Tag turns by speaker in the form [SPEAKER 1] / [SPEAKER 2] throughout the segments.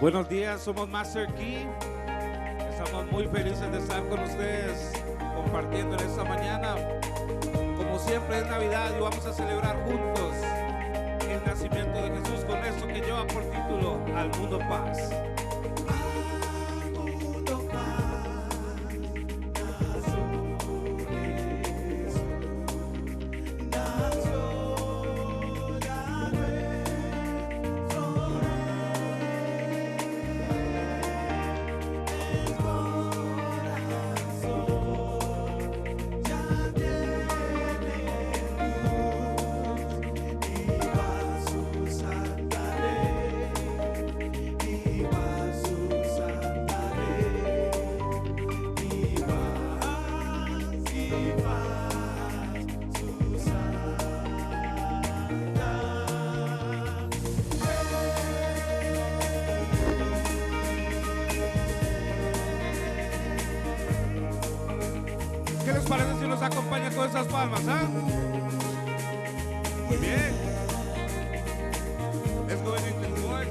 [SPEAKER 1] Buenos días, somos Master Key. Estamos muy felices de estar con ustedes compartiendo en esta mañana. Como siempre es Navidad y vamos a celebrar juntos el nacimiento de Jesús con esto que lleva por título Al Mundo Paz. ¿Qué les parece si nos acompaña con esas palmas? Muy bien. Let's go ahead and do it.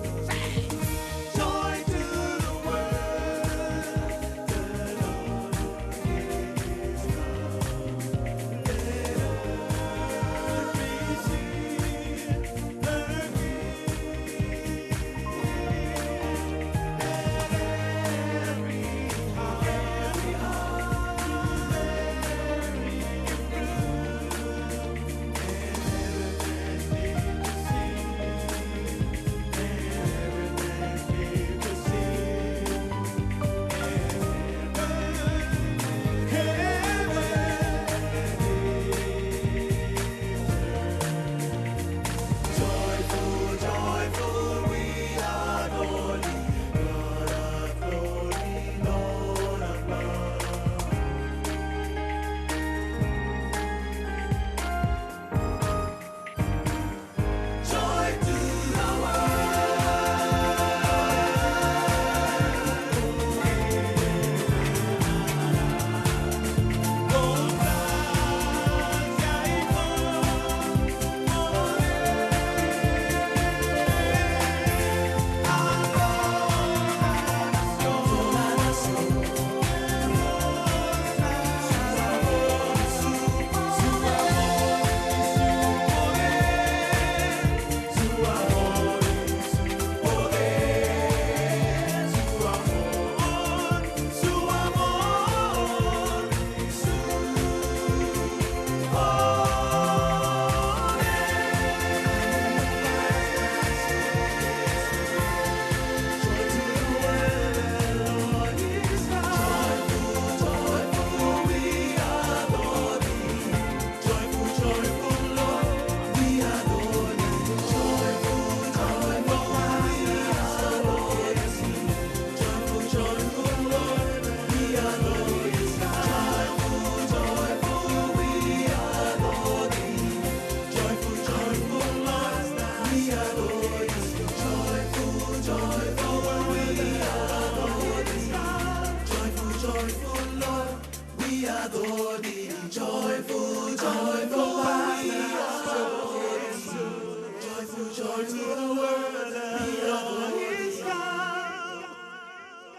[SPEAKER 1] Joy to the world, the Lord is come. Let earth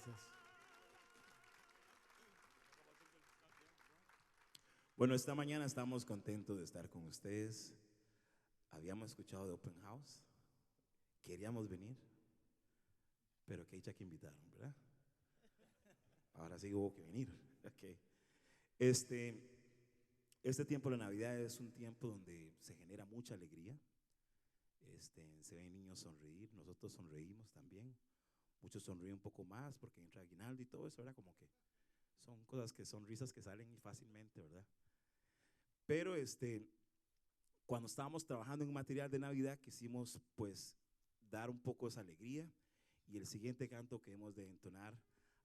[SPEAKER 1] receive her gift. Let every heart
[SPEAKER 2] Bueno, esta mañana estamos contentos de estar con ustedes. Habíamos escuchado de Open House, queríamos venir, pero que dicha que invitaron, ¿verdad? Ahora sí hubo que venir. Okay. Este tiempo de Navidad es un tiempo donde se genera mucha alegría. Se ven niños sonreír, nosotros sonreímos también. Muchos sonríen un poco más porque entra aguinaldo y todo eso, ¿verdad? Como que son cosas que son risas que salen fácilmente, ¿verdad? Pero cuando estábamos trabajando en un material de Navidad quisimos pues dar un poco esa alegría, y el siguiente canto que hemos de entonar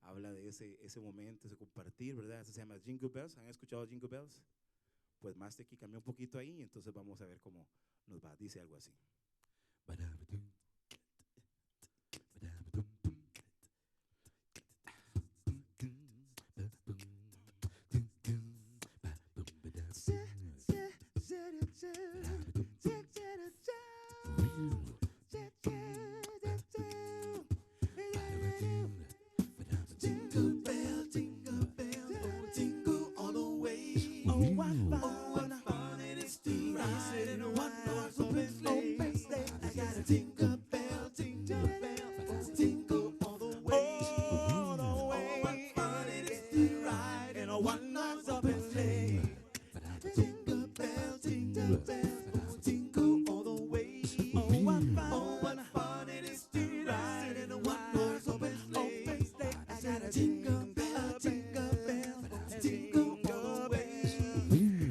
[SPEAKER 2] habla de ese momento, ese compartir, ¿verdad? Ese se llama Jingle Bells. ¿Han escuchado Jingle Bells? Pues Master Key cambió un poquito ahí, entonces vamos a ver cómo nos va. Dice algo así. Jingle bell, jingle all the way. Oh, what fun it is to ride in a one-horse open sleigh. I got a jingle bell, jingle all the way. All the way. Oh, what fun it is to ride in a one-horse open sleigh. Jingle bell, jingle all the way. Oh, what fun it is to ride in a one-horse open sleigh. I got a jingle bell, jingle all the way.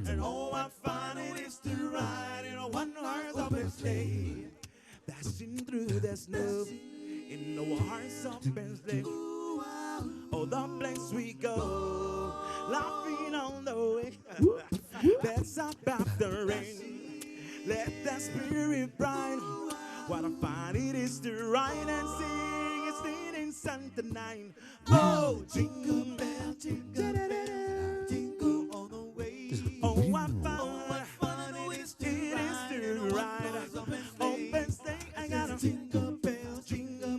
[SPEAKER 2] And oh, what fun it is to ride in a one-horse open sleigh. Dashing through the snow in a one-horse open sleigh. Oh, the place we go, laughing on the way. Let's up after rain, let the spirit bright. What a fun it is to ride and sing, it's leading Santa Nine. Oh, jingle bell, jingle all the way. Oh, what fun it is to ride. Open sleigh, I got a jingle bell, jingle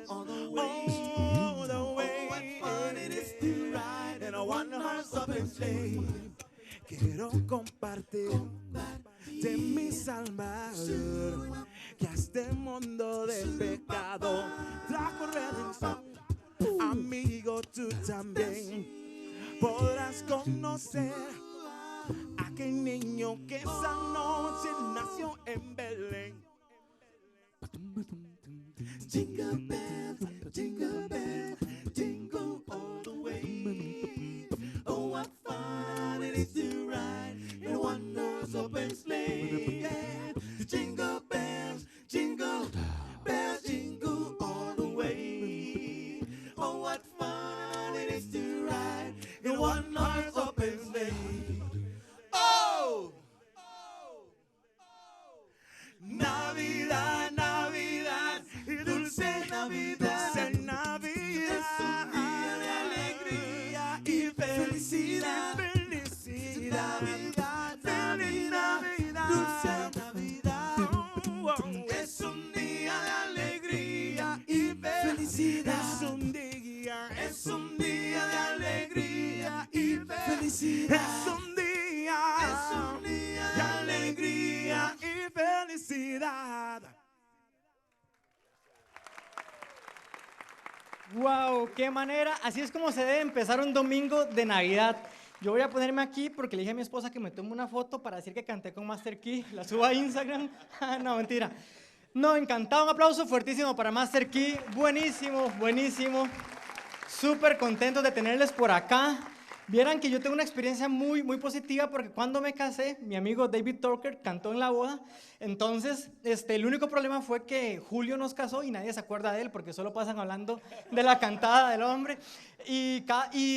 [SPEAKER 2] all the way. All the way. What fun it is to ride in a one-horse open sleigh. Quiero compartir de mi Salvador, que a este mundo de pecado trajo redención. Amigo, tú también podrás conocer a aquel niño que esa noche nació en Belén. Jingle bell, jingle all the way. Oh, what fun it is to ride in a one-horse open sleigh. Yeah. The jingle bells, jingle all the way. Oh, what fun it is to ride in a one-horse open sleigh. Oh! Navidad, Navidad, y dulce Navidad, dulce Navidad, es un día de alegría y felicidad, felicidad, Navidad, feliz Navidad, dulce Navidad, es un día de alegría y felicidad, es un día de alegría y felicidad, es un día de alegría y felicidad.
[SPEAKER 3] Wow, qué manera. Así es como se debe empezar un domingo de Navidad. Yo voy a ponerme aquí porque le dije a mi esposa que me tome una foto para decir que canté con Master Key. La subo a Instagram. No, mentira. No, encantado. Un aplauso fuertísimo para Master Key. Buenísimo, buenísimo. Súper contentos de tenerles por acá. Vieran que yo tengo una experiencia muy positiva porque cuando me casé, mi amigo David Tucker cantó en la boda. Entonces, el único problema fue que Julio nos casó y nadie se acuerda de él porque solo pasan hablando de la cantada del hombre. Y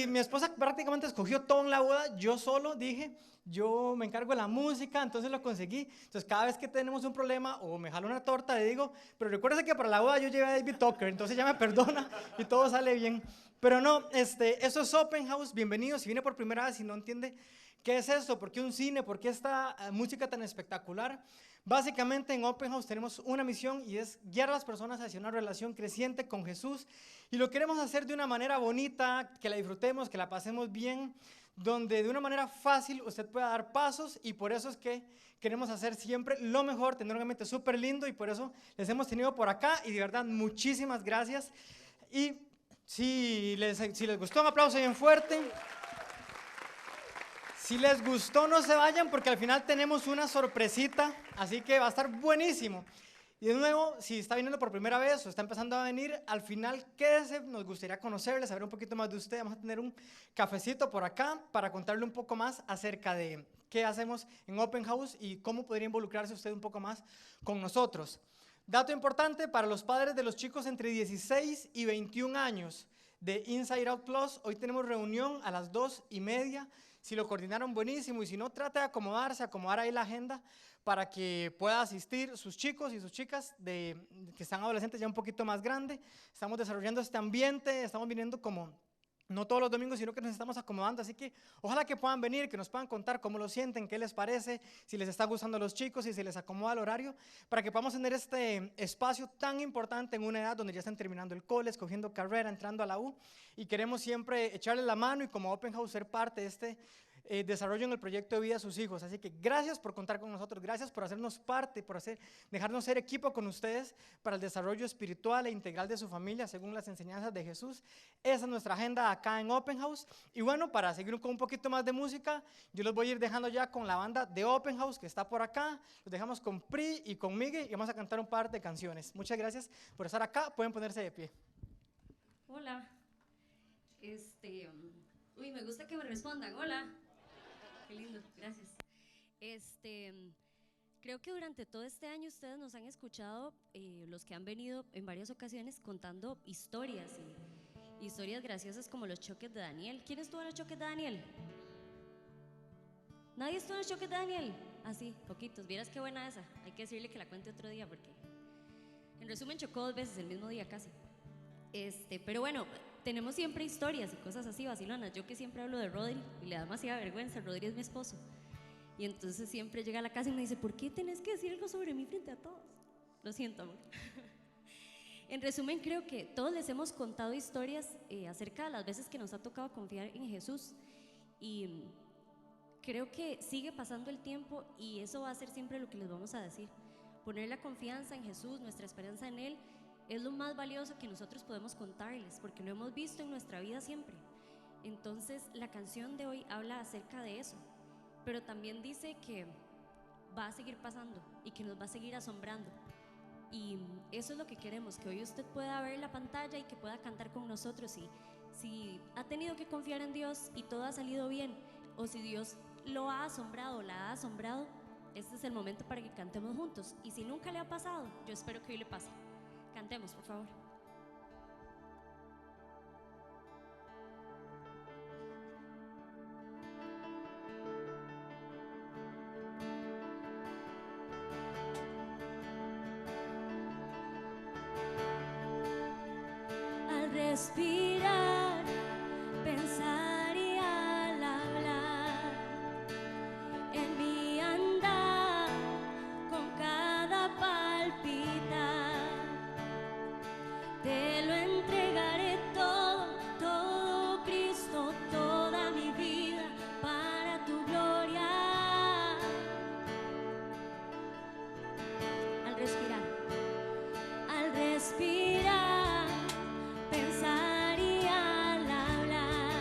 [SPEAKER 3] mi esposa prácticamente escogió todo en la boda. Yo solo dije, yo me encargo de la música, entonces lo conseguí. Entonces, cada vez que tenemos un problema o me jalo una torta, le digo, pero recuérdese que para la boda yo llevé a David Tucker, entonces ya me perdona y todo sale bien. Pero no, eso es Open House, bienvenidos. Si viene por primera vez y no entiende qué es esto, por qué un cine, por qué esta música tan espectacular, básicamente en Open House tenemos una misión y es guiar a las personas hacia una relación creciente con Jesús y lo queremos hacer de una manera bonita, que la disfrutemos, que la pasemos bien, donde de una manera fácil usted pueda dar pasos y por eso es que queremos hacer siempre lo mejor, tener un ambiente súper lindo y por eso les hemos tenido por acá y de verdad muchísimas gracias. Y si les gustó, un aplauso bien fuerte. Si les gustó, no se vayan porque al final tenemos una sorpresita, así que va a estar buenísimo. Y de nuevo, si está viniendo por primera vez o está empezando a venir, al final quédese, nos gustaría conocerles, saber un poquito más de usted. Vamos a tener un cafecito por acá para contarle un poco más acerca de qué hacemos en Open House y cómo podría involucrarse usted un poco más con nosotros. Dato importante para los padres de los chicos entre 16 y 21 años de Inside Out Plus, hoy tenemos reunión a las 2:30. Si lo coordinaron, buenísimo, y si no, trate de acomodar ahí la agenda para que pueda asistir sus chicos y sus chicas que están adolescentes ya un poquito más grandes. Estamos desarrollando este ambiente, estamos viniendo como no todos los domingos, sino que nos estamos acomodando, así que ojalá que puedan venir, que nos puedan contar cómo lo sienten, qué les parece, si les está gustando a los chicos, si se les acomoda el horario, para que podamos tener este espacio tan importante en una edad donde ya están terminando el cole, escogiendo carrera, entrando a la U, y queremos siempre echarles la mano y como Open House ser parte de este desarrollo en el proyecto de vida de sus hijos. Así que gracias por contar con nosotros, gracias por hacernos parte, dejarnos ser equipo con ustedes para el desarrollo espiritual e integral de su familia según las enseñanzas de Jesús. Esa es nuestra agenda acá en Open House. Y bueno, para seguir con un poquito más de música, yo los voy a ir dejando ya con la banda de Open House que está por acá. Los dejamos con Pri y con Miguel y vamos a cantar un par de canciones. Muchas gracias por estar acá, pueden ponerse de pie.
[SPEAKER 4] Hola. Uy, me gusta que me respondan. Hola. Qué lindo, gracias. Creo que durante todo este año ustedes nos han escuchado, los que han venido en varias ocasiones contando historias, y historias graciosas como los choques de Daniel. ¿Quién estuvo en los choques de Daniel? ¿Nadie estuvo en los choques de Daniel? Ah, sí, poquitos. Vieras qué buena esa. Hay que decirle que la cuente otro día porque, en resumen, chocó 2 veces el mismo día casi. Pero bueno, tenemos siempre historias y cosas así vacilonas. Yo que siempre hablo de Rodri y le da demasiada vergüenza. Rodri es mi esposo y entonces siempre llega a la casa y me dice: ¿por qué tenés que decir algo sobre mí frente a todos? Lo siento, amor. En resumen, creo que todos les hemos contado historias acerca de las veces que nos ha tocado confiar en Jesús, y creo que sigue pasando el tiempo y eso va a ser siempre lo que les vamos a decir. Poner la confianza en Jesús, nuestra esperanza en Él, es lo más valioso que nosotros podemos contarles, porque lo hemos visto en nuestra vida siempre. Entonces, la canción de hoy habla acerca de eso, pero también dice que va a seguir pasando y que nos va a seguir asombrando. Y eso es lo que queremos, que hoy usted pueda ver la pantalla y que pueda cantar con nosotros. Y si ha tenido que confiar en Dios y todo ha salido bien, o si Dios lo ha asombrado o la ha asombrado, este es el momento para que cantemos juntos. Y si nunca le ha pasado, yo espero que hoy le pase. Cantemos, por favor. Al respirar, pensar y al hablar, en mi andar, con cada palpitar, te lo entregaré todo, todo, Cristo, toda mi vida para tu gloria. Al respirar, pensar y al hablar,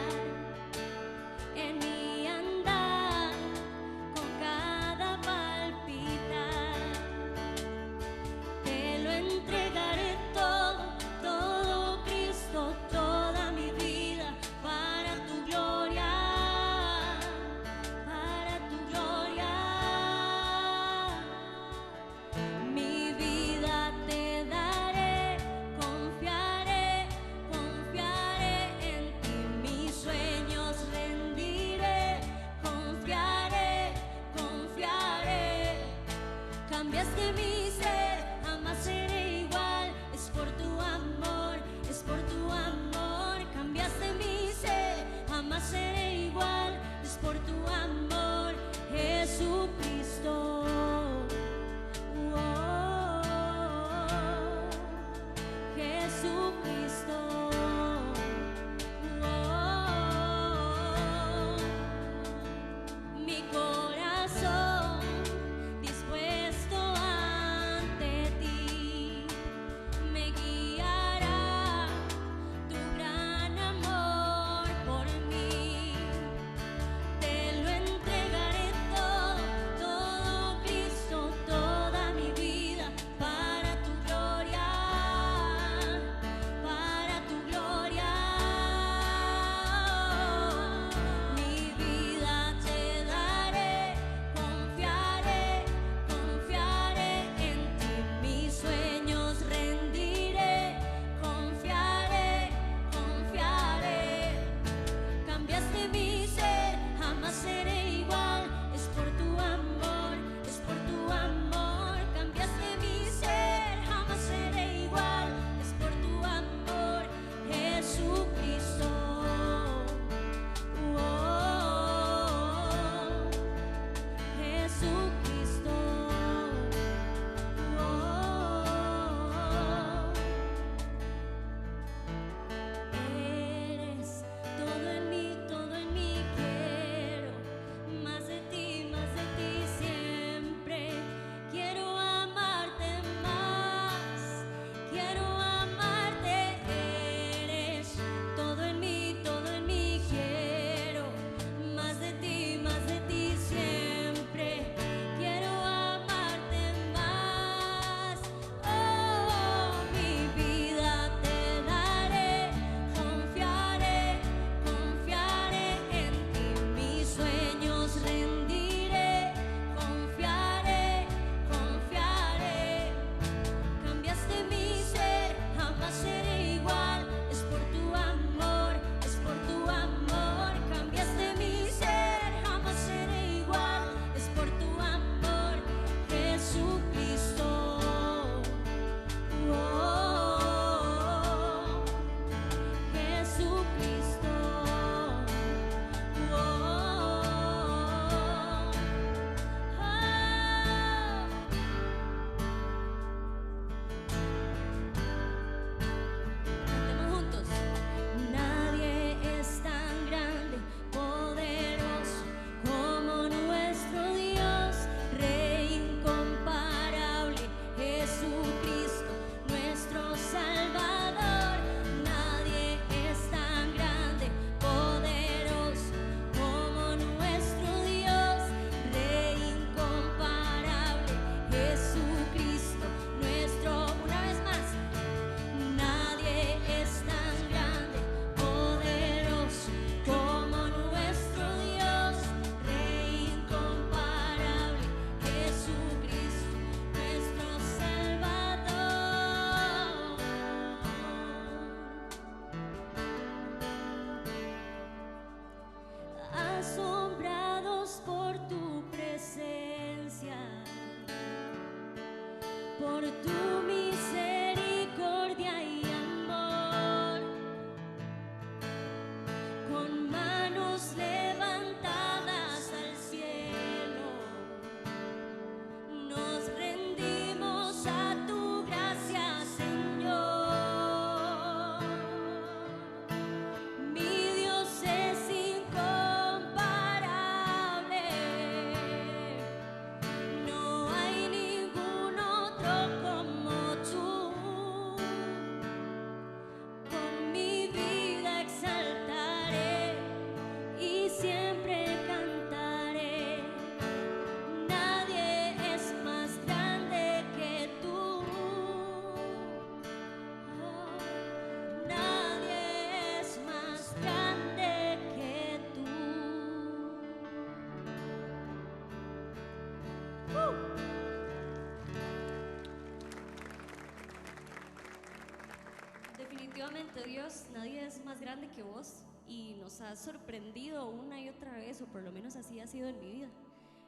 [SPEAKER 4] Definitivamente, Dios, nadie es más grande que vos y nos has sorprendido una y otra vez, o por lo menos así ha sido en mi vida.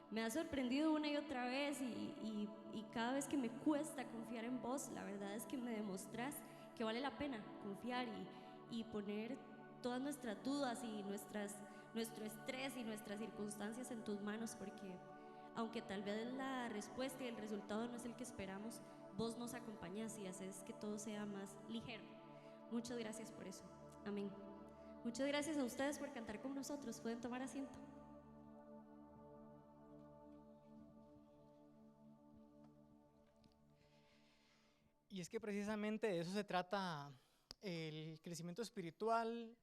[SPEAKER 4] Me has sorprendido una y otra vez y cada vez que me cuesta confiar en vos, la verdad es que me demostrás que vale la pena confiar y poner todas nuestras dudas y nuestro estrés y nuestras circunstancias en tus manos, porque aunque tal vez la respuesta y el resultado no es el que esperamos, vos nos acompañás y haces que todo sea más ligero. Muchas gracias por eso. Amén. Muchas gracias a ustedes por cantar con nosotros. Pueden tomar asiento.
[SPEAKER 3] Y es que precisamente de eso se trata el crecimiento espiritual.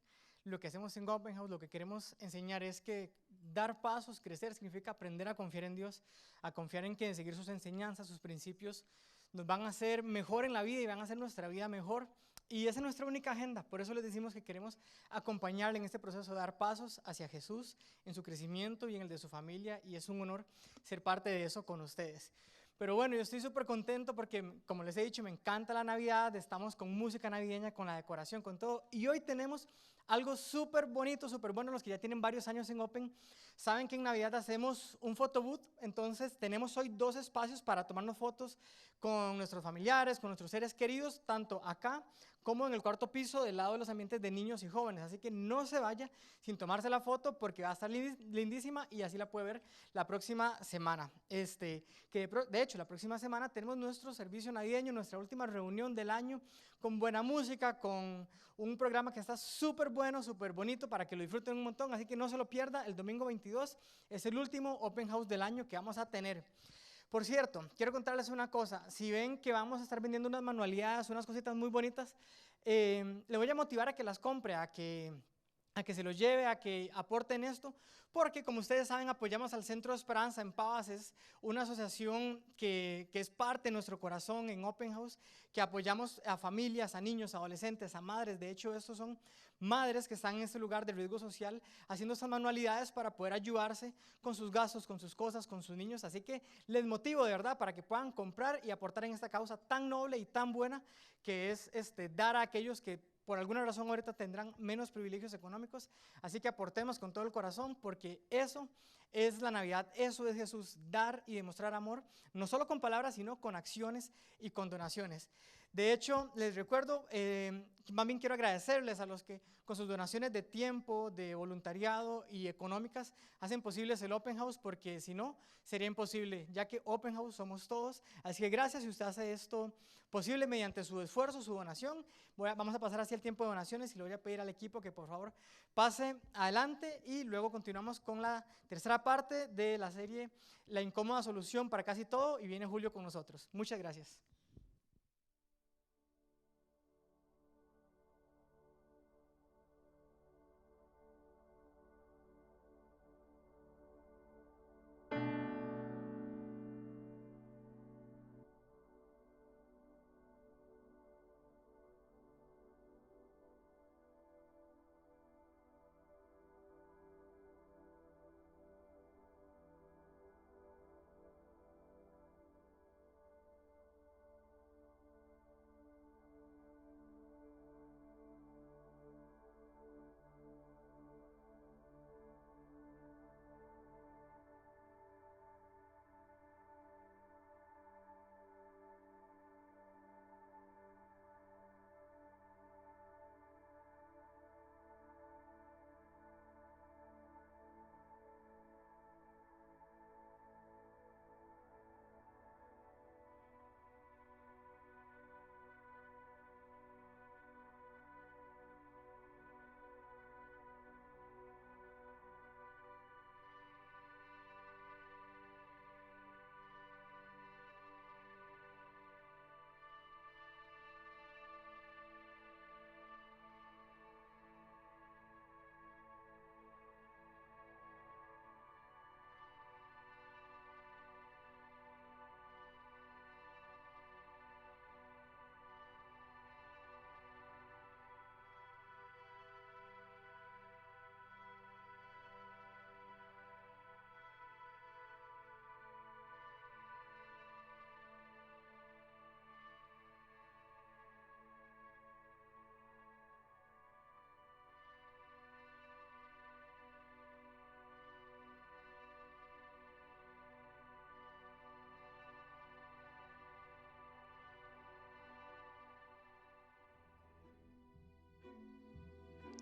[SPEAKER 3] Lo que hacemos en Open House, lo que queremos enseñar es que dar pasos, crecer, significa aprender a confiar en Dios, a confiar en que seguir sus enseñanzas, sus principios, nos van a hacer mejor en la vida y van a hacer nuestra vida mejor. Y esa es nuestra única agenda. Por eso les decimos que queremos acompañarle en este proceso, dar pasos hacia Jesús, en su crecimiento y en el de su familia. Y es un honor ser parte de eso con ustedes. Pero bueno, yo estoy súper contento porque, como les he dicho, me encanta la Navidad, estamos con música navideña, con la decoración, con todo. Y hoy tenemos algo súper bonito, súper bueno. Los que ya tienen varios años en Open saben que en Navidad hacemos un photobooth. Entonces tenemos hoy 2 espacios para tomarnos fotos con nuestros familiares, con nuestros seres queridos, tanto acá como en el 4º piso del lado de los ambientes de niños y jóvenes. Así que no se vaya sin tomarse la foto porque va a estar lindísima y así la puede ver la próxima semana. De hecho, la próxima semana tenemos nuestro servicio navideño, nuestra última reunión del año, con buena música, con un programa que está súper bueno, súper bonito, para que lo disfruten un montón. Así que no se lo pierda, el domingo 22 es el último Open House del año que vamos a tener. Por cierto, quiero contarles una cosa. Si ven que vamos a estar vendiendo unas manualidades, unas cositas muy bonitas, le voy a motivar a que las compre, a que se los lleve, a que aporten esto, porque como ustedes saben, apoyamos al Centro de Esperanza en Pavas. Es una asociación que es parte de nuestro corazón en Open House, que apoyamos a familias, a niños, a adolescentes, a madres. De hecho, estos son madres que están en este lugar de riesgo social haciendo estas manualidades para poder ayudarse con sus gastos, con sus cosas, con sus niños. Así que les motivo de verdad para que puedan comprar y aportar en esta causa tan noble y tan buena que es dar a aquellos que por alguna razón ahorita tendrán menos privilegios económicos. Así que aportemos con todo el corazón, porque eso es la Navidad, eso es Jesús, dar y demostrar amor, no solo con palabras, sino con acciones y con donaciones. De hecho, les recuerdo, también quiero agradecerles a los que con sus donaciones de tiempo, de voluntariado y económicas hacen posibles el Open House, porque si no, sería imposible, ya que Open House somos todos. Así que gracias si usted hace esto posible mediante su esfuerzo, su donación. Vamos a pasar hacia el tiempo de donaciones y le voy a pedir al equipo que por favor pase adelante y luego continuamos con la tercera parte de la serie La incómoda solución para casi todo, y viene Julio con nosotros. Muchas gracias.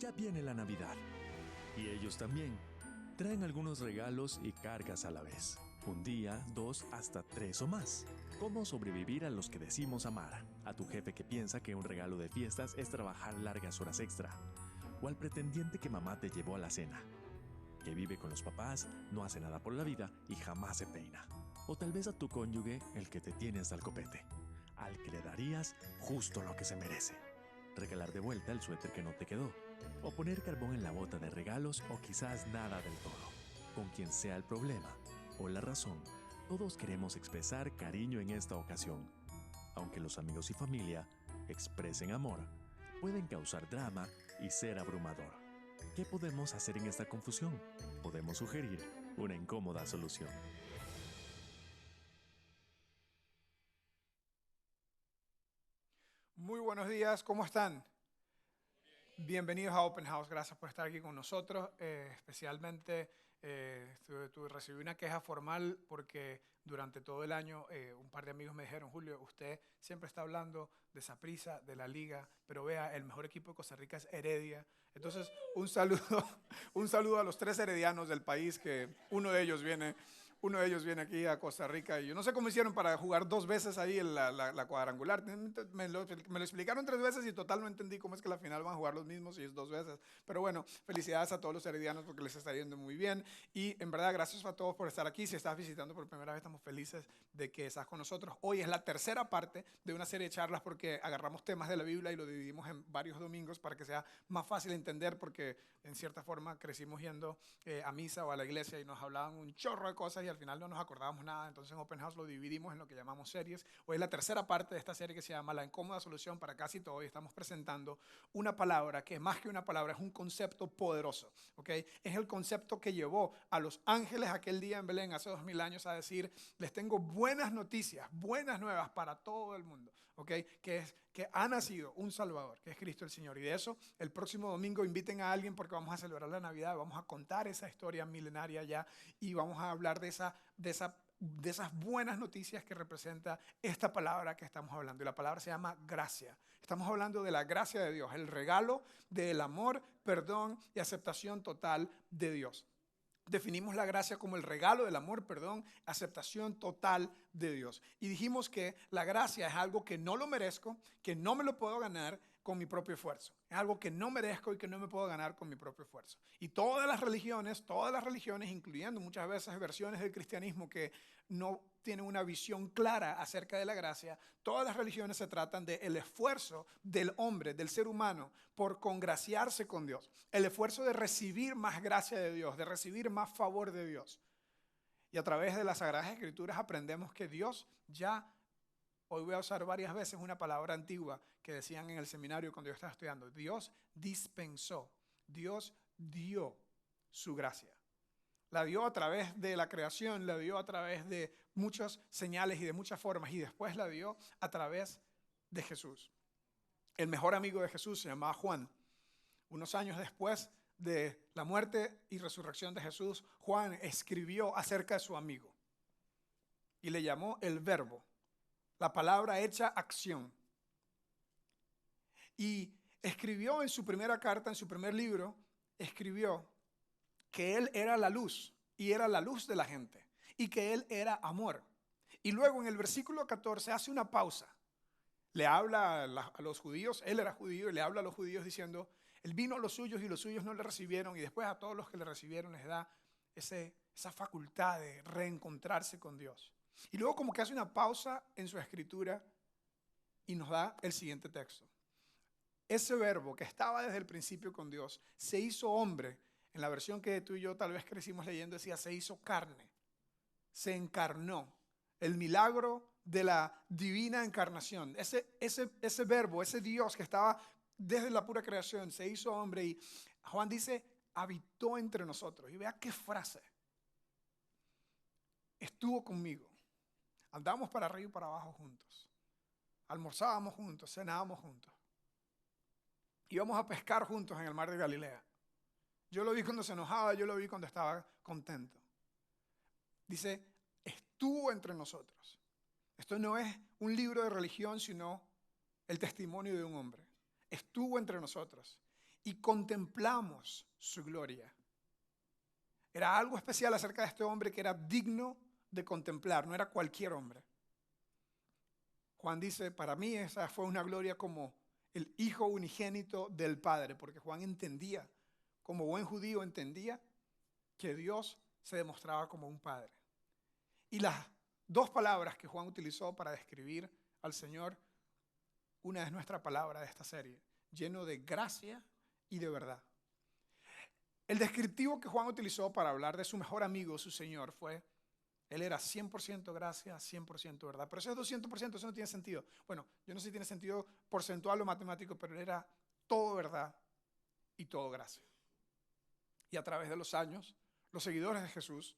[SPEAKER 5] ya viene la Navidad. Y ellos también. Traen algunos regalos y cargas a la vez. Un día, 2, hasta 3 o más. ¿Cómo sobrevivir a los que decimos amar? A tu jefe que piensa que un regalo de fiestas es trabajar largas horas extra. O al pretendiente que mamá te llevó a la cena. Que vive con los papás, no hace nada por la vida y jamás se peina. O tal vez a tu cónyuge, el que te tiene hasta el copete. Al que le darías justo lo que se merece. Regalar de vuelta el suéter que no te quedó. O poner carbón en la bota de regalos o quizás nada del todo. Con quien sea el problema o la razón, todos queremos expresar cariño en esta ocasión. Aunque los amigos y familia expresen amor, pueden causar drama y ser abrumador. ¿Qué podemos hacer en esta confusión? Podemos sugerir una incómoda solución.
[SPEAKER 6] Muy buenos días, ¿cómo están? Bienvenidos a Open House, gracias por estar aquí con nosotros. Especialmente recibí una queja formal porque durante todo el año un par de amigos me dijeron: Julio, usted siempre está hablando de Saprissa, de la liga, pero vea, el mejor equipo de Costa Rica es Heredia. Entonces, un saludo a los 3 heredianos del país, que uno de ellos viene aquí a Costa Rica. Y yo no sé cómo hicieron para jugar 2 veces ahí en la cuadrangular. Me lo explicaron 3 veces y total no entendí cómo es que la final van a jugar los mismos y es 2 veces. Pero bueno, felicidades a todos los heredianos porque les está yendo muy bien. Y en verdad, gracias a todos por estar aquí. Si estás visitando por primera vez, estamos felices de que estás con nosotros. Hoy es la tercera parte de una serie de charlas porque agarramos temas de la Biblia y lo dividimos en varios domingos para que sea más fácil entender, porque en cierta forma crecimos yendo a misa o a la iglesia y nos hablaban un chorro de cosas y al final no nos acordábamos nada. Entonces en Open House lo dividimos en lo que llamamos series. Hoy es la tercera parte de esta serie que se llama La Incómoda Solución para Casi Todo, y estamos presentando una palabra que más que una palabra es un concepto poderoso, ¿okay? Es el concepto que llevó a los ángeles aquel día en Belén hace 2000 años a decir: les tengo buenas noticias, buenas nuevas para todo el mundo, ¿okay? Que ha nacido un Salvador, que es Cristo el Señor. Y de eso, el próximo domingo inviten a alguien porque vamos a celebrar la Navidad, vamos a contar esa historia milenaria ya y vamos a hablar de esas buenas noticias que representa esta palabra que estamos hablando. Y la palabra se llama gracia. Estamos hablando de la gracia de Dios, el regalo del amor, perdón y aceptación total de Dios. Definimos la gracia como el regalo del amor, perdón, aceptación total de Dios. Y dijimos que la gracia es algo que no lo merezco, que no me lo puedo ganar con mi propio esfuerzo. Es algo que no merezco y que no me puedo ganar con mi propio esfuerzo. Y todas las religiones, incluyendo muchas veces versiones del cristianismo que no tienen una visión clara acerca de la gracia, todas las religiones se tratan del esfuerzo del hombre, del ser humano, por congraciarse con Dios. El esfuerzo de recibir más gracia de Dios, de recibir más favor de Dios. Y a través de las Sagradas Escrituras aprendemos que Dios ya, hoy voy a usar varias veces una palabra antigua que decían en el seminario cuando yo estaba estudiando, Dios dispensó, Dios dio su gracia. La dio a través de la creación, la dio a través de muchas señales y de muchas formas, y después la dio a través de Jesús. El mejor amigo de Jesús se llamaba Juan. Unos años después de la muerte y resurrección de Jesús, Juan escribió acerca de su amigo y le llamó el Verbo, la palabra hecha acción. Y escribió en su primera carta, en su primer libro, escribió que él era la luz y era la luz de la gente y que él era amor. Y luego en el versículo 14 hace una pausa. Le habla a los judíos, él era judío, y le habla a los judíos diciendo: él vino a los suyos y los suyos no le recibieron, y después a todos los que le recibieron les da esa facultad de reencontrarse con Dios. Y luego como que hace una pausa en su escritura y nos da el siguiente texto. Ese verbo que estaba desde el principio con Dios se hizo hombre. En la versión que tú y yo tal vez crecimos leyendo decía: se hizo carne, se encarnó. El milagro de la divina encarnación. Ese verbo, ese Dios que estaba desde la pura creación, se hizo hombre, y Juan dice: habitó entre nosotros. Y vea qué frase. Estuvo conmigo. Andábamos para arriba y para abajo juntos. Almorzábamos juntos, cenábamos juntos. Íbamos a pescar juntos en el mar de Galilea. Yo lo vi cuando se enojaba, yo lo vi cuando estaba contento. Dice: estuvo entre nosotros. Esto no es un libro de religión, sino el testimonio de un hombre. Estuvo entre nosotros. y contemplamos su gloria. Era algo especial acerca de este hombre que era digno de contemplar, no era cualquier hombre. Juan dice, para mí esa fue una gloria como el Hijo unigénito del Padre, porque Juan entendía, como buen judío entendía, que Dios se demostraba como un Padre. Y las dos palabras que Juan utilizó para describir al Señor, una es nuestra palabra de esta serie, lleno de gracia y de verdad. El descriptivo que Juan utilizó para hablar de su mejor amigo, su Señor, fue, él era 100% gracia, 100% verdad. Pero ese 200%, eso no tiene sentido. Bueno, yo no sé si tiene sentido porcentual o matemático, pero él era todo verdad y todo gracia. Y a través de los años, los seguidores de Jesús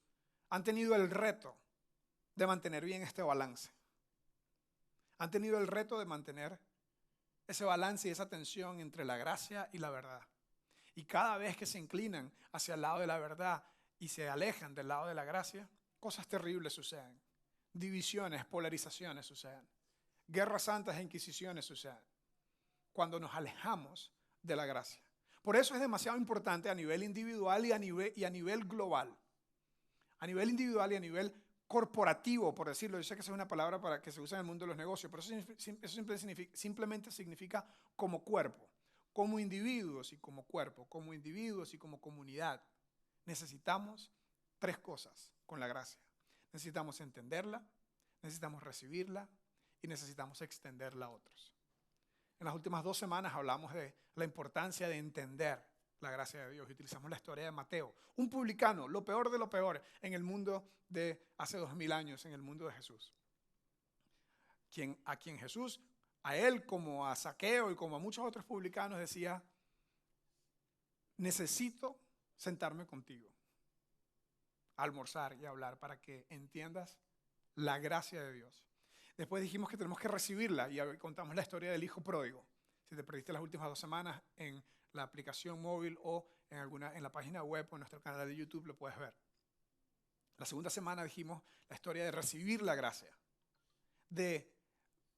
[SPEAKER 6] han tenido el reto de mantener bien este balance. Han tenido el reto de mantener ese balance y esa tensión entre la gracia y la verdad. Y cada vez que se inclinan hacia el lado de la verdad y se alejan del lado de la gracia, cosas terribles suceden. Divisiones, polarizaciones suceden. Guerras santas e inquisiciones suceden. Cuando nos alejamos de la gracia. Por eso es demasiado importante a nivel individual y a nivel global. A nivel individual y a nivel corporativo, por decirlo. Yo sé que esa es una palabra para que se usa en el mundo de los negocios, pero eso simplemente significa como cuerpo, como individuos y como cuerpo, como individuos y como comunidad. Necesitamos tres cosas con la gracia. Necesitamos entenderla, necesitamos recibirla y necesitamos extenderla a otros. En las últimas 2 semanas hablamos de la importancia de entender la gracia de Dios. Utilizamos la historia de Mateo, un publicano, lo peor de lo peor en el mundo de hace 2000 años, en el mundo de Jesús. A quien Jesús, a él como a Zaqueo y como a muchos otros publicanos decía, necesito sentarme contigo, a almorzar y a hablar para que entiendas la gracia de Dios. Después dijimos que tenemos que recibirla y contamos la historia del hijo pródigo. Si te perdiste las últimas 2 semanas en la aplicación móvil o en la página web o en nuestro canal de YouTube lo puedes ver. La segunda semana dijimos la historia de recibir la gracia. De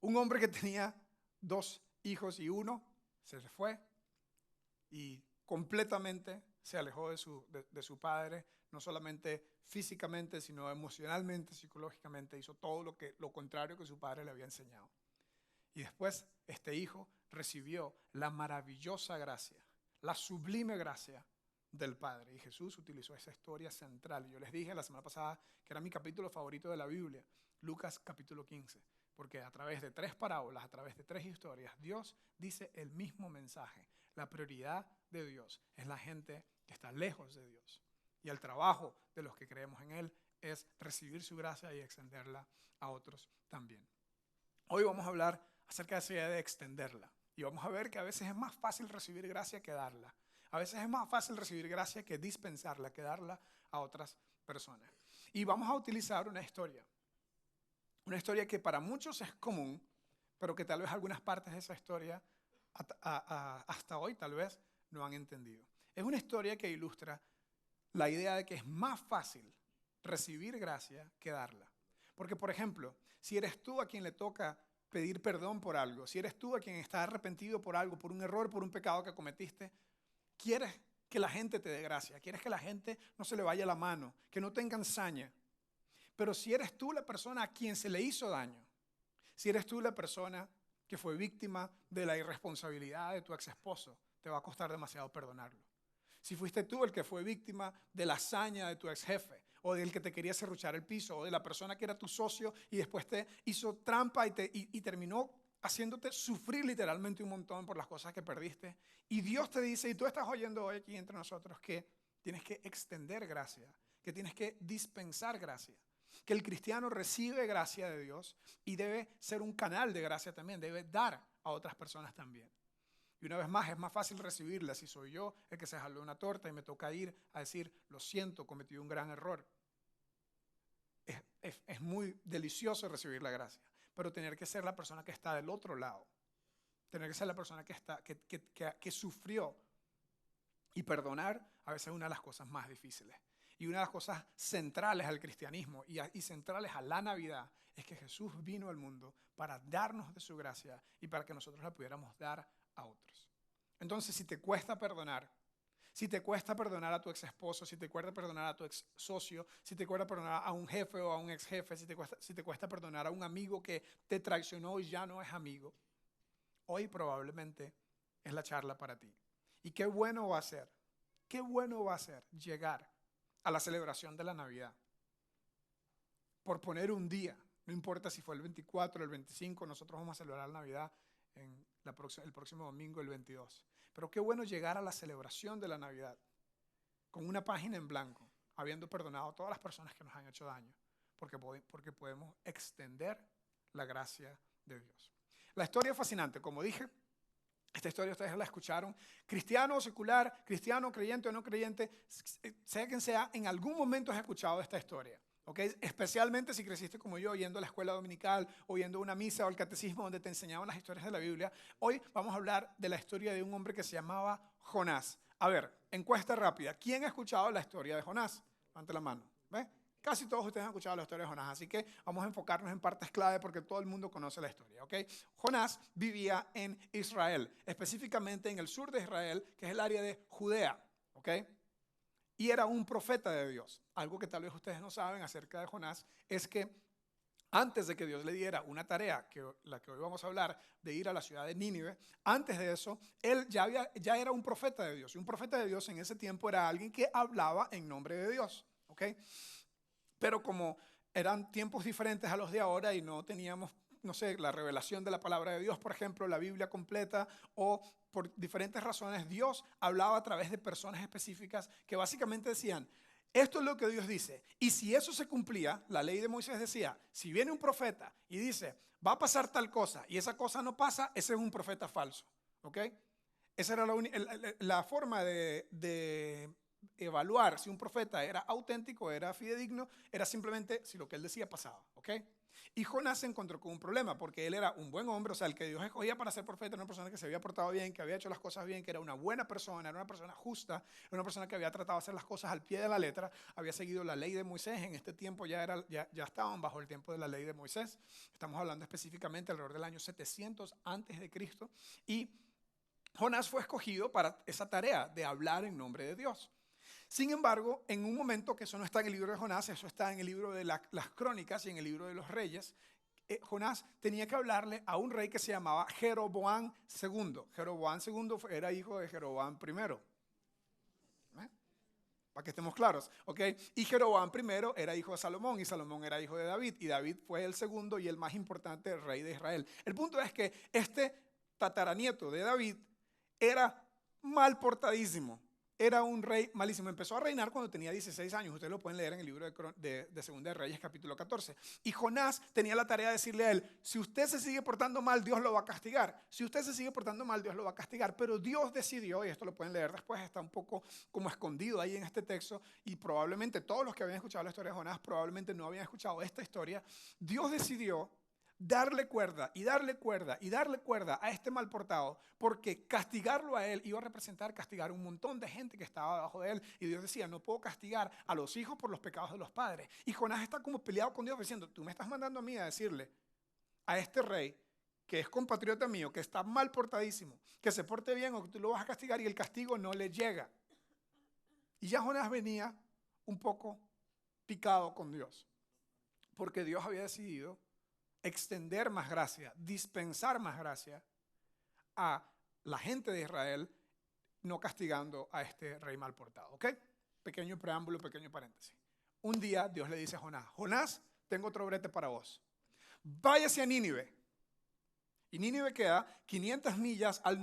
[SPEAKER 6] un hombre que tenía 2 hijos y uno se le fue y completamente se alejó de su padre, no solamente físicamente, sino emocionalmente, psicológicamente, hizo todo lo contrario que su padre le había enseñado. Y después este hijo recibió la maravillosa gracia, la sublime gracia del Padre. Y Jesús utilizó esa historia central. Yo les dije la semana pasada que era mi capítulo favorito de la Biblia, Lucas capítulo 15, porque a través de 3 parábolas, a través de 3 historias, Dios dice el mismo mensaje. La prioridad de Dios es la gente que está lejos de Dios. Y el trabajo de los que creemos en Él es recibir su gracia y extenderla a otros también. Hoy vamos a hablar acerca de esa idea de extenderla. Y vamos a ver que a veces es más fácil recibir gracia que darla. A veces es más fácil recibir gracia que dispensarla, que darla a otras personas. Y vamos a utilizar una historia. Una historia que para muchos es común, pero que tal vez algunas partes de esa historia hasta hoy tal vez no han entendido. Es una historia que ilustra la idea de que es más fácil recibir gracia que darla. Porque, por ejemplo, si eres tú a quien le toca pedir perdón por algo, si eres tú a quien está arrepentido por algo, por un error, por un pecado que cometiste, quieres que la gente te dé gracia, quieres que la gente no se le vaya la mano, que no tengan saña. Pero si eres tú la persona a quien se le hizo daño, si eres tú la persona que fue víctima de la irresponsabilidad de tu ex esposo, te va a costar demasiado perdonarlo. Si fuiste tú el que fue víctima de la hazaña de tu ex jefe, o del que te quería serruchar el piso, o de la persona que era tu socio y después te hizo trampa y terminó haciéndote sufrir literalmente un montón por las cosas que perdiste. Y Dios te dice, y tú estás oyendo hoy aquí entre nosotros, que tienes que extender gracia, que tienes que dispensar gracia, que el cristiano recibe gracia de Dios y debe ser un canal de gracia también, debe dar a otras personas también. Y una vez más, es más fácil recibirla si soy yo el que se jaló una torta y me toca ir a decir, lo siento, cometí un gran error. Es muy delicioso recibir la gracia, pero tener que ser la persona que está del otro lado, tener que ser la persona que sufrió y perdonar a veces es una de las cosas más difíciles. Y una de las cosas centrales al cristianismo y centrales a la Navidad es que Jesús vino al mundo para darnos de su gracia y para que nosotros la pudiéramos dar a otros. Entonces, si te cuesta perdonar a tu ex esposo, si te cuesta perdonar a tu ex socio, si te cuesta perdonar a un jefe o a un ex jefe, si te cuesta perdonar a un amigo que te traicionó y ya no es amigo, hoy probablemente es la charla para ti. Y qué bueno va a ser llegar a la celebración de la Navidad. Por poner un día, no importa si fue el 24 o el 25, nosotros vamos a celebrar la Navidad el próximo domingo, el 22. Pero qué bueno llegar a la celebración de la Navidad con una página en blanco, habiendo perdonado a todas las personas que nos han hecho daño, porque podemos extender la gracia de Dios. La historia es fascinante, como dije. Esta historia ustedes la escucharon. Cristiano o secular, cristiano, creyente o no creyente, sea quien sea, en algún momento has escuchado esta historia. ¿Okay? Especialmente si creciste como yo, yendo a la escuela dominical, o yendo a una misa o al catecismo donde te enseñaban las historias de la Biblia. Hoy vamos a hablar de la historia de un hombre que se llamaba Jonás. A ver, encuesta rápida. ¿Quién ha escuchado la historia de Jonás? Levante la mano. ¿Ve? Casi todos ustedes han escuchado la historia de Jonás, así que vamos a enfocarnos en partes clave porque todo el mundo conoce la historia. ¿Okay? Jonás vivía en Israel, específicamente en el sur de Israel, que es el área de Judea. ¿Okay? Y era un profeta de Dios. Algo que tal vez ustedes no saben acerca de Jonás es que antes de que Dios le diera una tarea, la que hoy vamos a hablar, de ir a la ciudad de Nínive, antes de eso, él ya era un profeta de Dios. Y un profeta de Dios en ese tiempo era alguien que hablaba en nombre de Dios. ¿Okay? Pero como eran tiempos diferentes a los de ahora y no teníamos, no sé, la revelación de la palabra de Dios, por ejemplo, la Biblia completa, o por diferentes razones, Dios hablaba a través de personas específicas que básicamente decían, esto es lo que Dios dice. Y si eso se cumplía, la ley de Moisés decía, si viene un profeta y dice, va a pasar tal cosa y esa cosa no pasa, ese es un profeta falso. ¿Ok? Esa era la forma de evaluar si un profeta era auténtico, era fidedigno, era simplemente si lo que él decía pasaba. ¿Ok? Y Jonás se encontró con un problema porque él era un buen hombre, o sea, el que Dios escogía para ser profeta, era una persona que se había portado bien, que había hecho las cosas bien, que era una buena persona, era una persona justa, era una persona que había tratado de hacer las cosas al pie de la letra, había seguido la ley de Moisés. En este tiempo ya estaban bajo el tiempo de la ley de Moisés. Estamos hablando específicamente alrededor del año 700 antes de Cristo. Y Jonás fue escogido para esa tarea de hablar en nombre de Dios. Sin embargo, en un momento, que eso no está en el libro de Jonás, eso está en el libro de las Crónicas y en el libro de los Reyes, Jonás tenía que hablarle a un rey que se llamaba Jeroboam II. Jeroboam II era hijo de Jeroboam I. Para que estemos claros. ¿Okay? Y Jeroboam I era hijo de Salomón y Salomón era hijo de David. Y David fue el segundo y el más importante rey de Israel. El punto es que este tataranieto de David era mal portadísimo. Era un rey malísimo. Empezó a reinar cuando tenía 16 años. Ustedes lo pueden leer en el libro de Segunda de Reyes, capítulo 14. Y Jonás tenía la tarea de decirle a él, si usted se sigue portando mal, Dios lo va a castigar. Si usted se sigue portando mal, Dios lo va a castigar. Pero Dios decidió, y esto lo pueden leer después, está un poco como escondido ahí en este texto, y probablemente todos los que habían escuchado la historia de Jonás probablemente no habían escuchado esta historia. Dios decidió darle cuerda y darle cuerda y darle cuerda a este mal portado, porque castigarlo a él iba a representar castigar a un montón de gente que estaba debajo de él. Y Dios decía, no puedo castigar a los hijos por los pecados de los padres. Y Jonás está como peleado con Dios diciendo, tú me estás mandando a mí a decirle a este rey que es compatriota mío, que está mal portadísimo, que se porte bien o que tú lo vas a castigar, y el castigo no le llega. Y ya Jonás venía un poco picado con Dios, porque Dios había decidido extender más gracia, dispensar más gracia a la gente de Israel, no castigando a este rey mal portado. ¿Ok? Pequeño preámbulo, pequeño paréntesis. Un día Dios le dice a Jonás, Jonás, tengo otro brete para vos. Váyase a Nínive. Y Nínive queda 500 millas al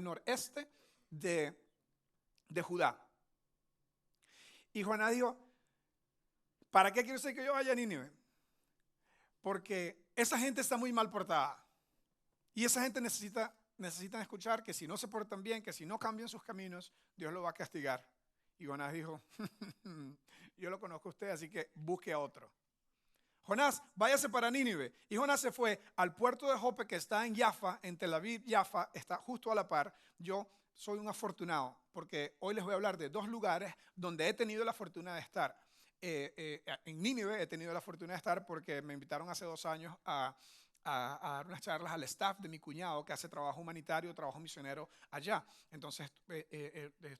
[SPEAKER 6] noreste de Judá. Y Jonás dijo, ¿para qué quiere usted que yo vaya a Nínive? Porque esa gente está muy mal portada. Y esa gente necesitan escuchar que si no se portan bien, que si no cambian sus caminos, Dios lo va a castigar. Y Jonás dijo, yo lo conozco a usted, así que busque a otro. Jonás, váyase para Nínive. Y Jonás se fue al puerto de Jope, que está en Jaffa, en Tel Aviv. Jaffa está justo a la par. Yo soy un afortunado, porque hoy les voy a hablar de 2 lugares donde he tenido la fortuna de estar. En Nínive he tenido la fortuna de estar porque me invitaron hace 2 años a a dar unas charlas al staff de mi cuñado que hace trabajo humanitario, trabajo misionero allá. Entonces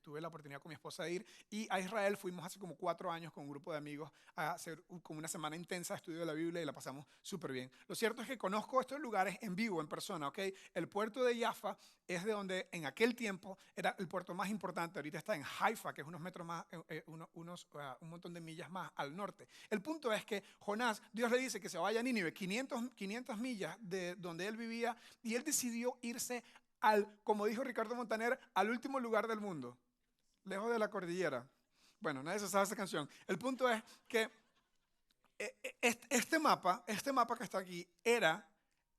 [SPEAKER 6] tuve la oportunidad con mi esposa de ir, y a Israel fuimos hace como 4 años con un grupo de amigos a hacer como una semana intensa de estudio de la Biblia, y la pasamos súper bien. Lo cierto es que conozco estos lugares en vivo, en persona, ¿ok? El puerto de Jaffa es de donde en aquel tiempo era el puerto más importante. Ahorita está en Haifa, que es unos metros más, un montón de millas más al norte. El punto es que Jonás, Dios le dice que se vaya a Nínive, 500 millas de donde él vivía, y él decidió irse como dijo Ricardo Montaner, al último lugar del mundo, lejos de la cordillera. Bueno, nadie se sabe esa canción. El punto es que este mapa que está aquí era